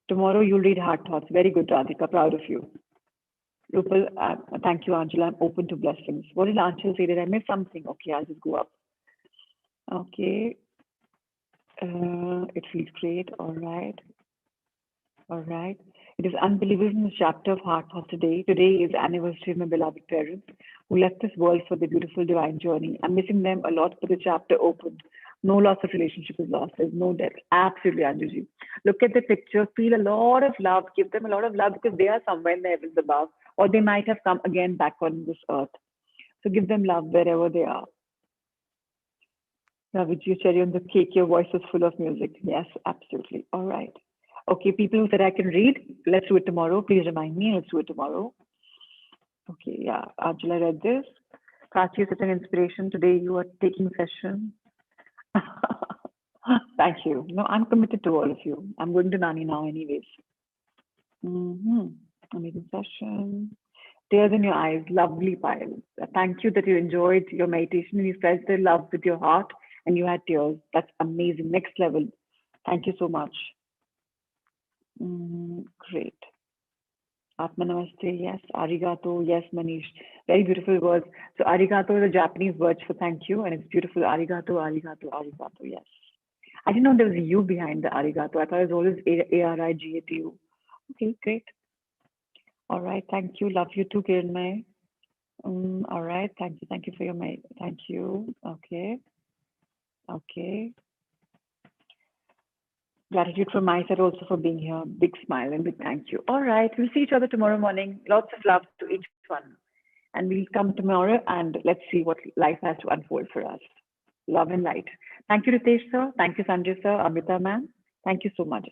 Tomorrow you'll read Heart Thoughts. Very good, Radhika. Proud of you. Rupal, thank you, Angela. I'm open to blessings. What did Angela say? Did I miss something? Okay, I'll just go up. Okay. It feels great. All right. All right. It is unbelievable in the chapter of Heart Thoughts today. Today is anniversary of my beloved parents who left this world for the beautiful divine journey. I'm missing them a lot, but the chapter opened. No loss of relationship is lost. There's no death. Absolutely, Anjuji. Look at the picture. Feel a lot of love. Give them a lot of love because they are somewhere in the heavens above, or they might have come again back on this earth. So give them love wherever they are. Raviji, cherry on the cake. Your voice is full of music. Yes, absolutely. All right. Okay, people who said I can read, let's do it tomorrow. Please remind me. Let's do it tomorrow. Okay, yeah. Angela read this. Prachi is such an inspiration. Today you are taking session. Thank you. No, I'm committed to all of you. I'm going to Nani now anyways. Amazing session. Tears in your eyes. Lovely, Payal. Thank you that you enjoyed your meditation and you felt the love with your heart and you had tears. That's amazing. Next level. Thank you so much. Great. Atma Namaste, yes. Arigato, yes, Manish. Very beautiful words. So arigato is a Japanese word for thank you, and it's beautiful. Arigato, arigato, arigato, yes. I didn't know there was a U behind the arigato. I thought it was always A-R-I-G-A-T-U. Okay, great. All right, thank you. Love you too, Kiranmay. All right, thank you for your mail. Thank you. Okay. Okay. Gratitude from my side also for being here. Big smile and big thank you. All right, we'll see each other tomorrow morning. Lots of love to each one. And we'll come tomorrow and let's see what life has to unfold for us. Love and light. Thank you, Ritesh sir. Thank you, Sanjay sir, Amrita ma'am. Thank you so much.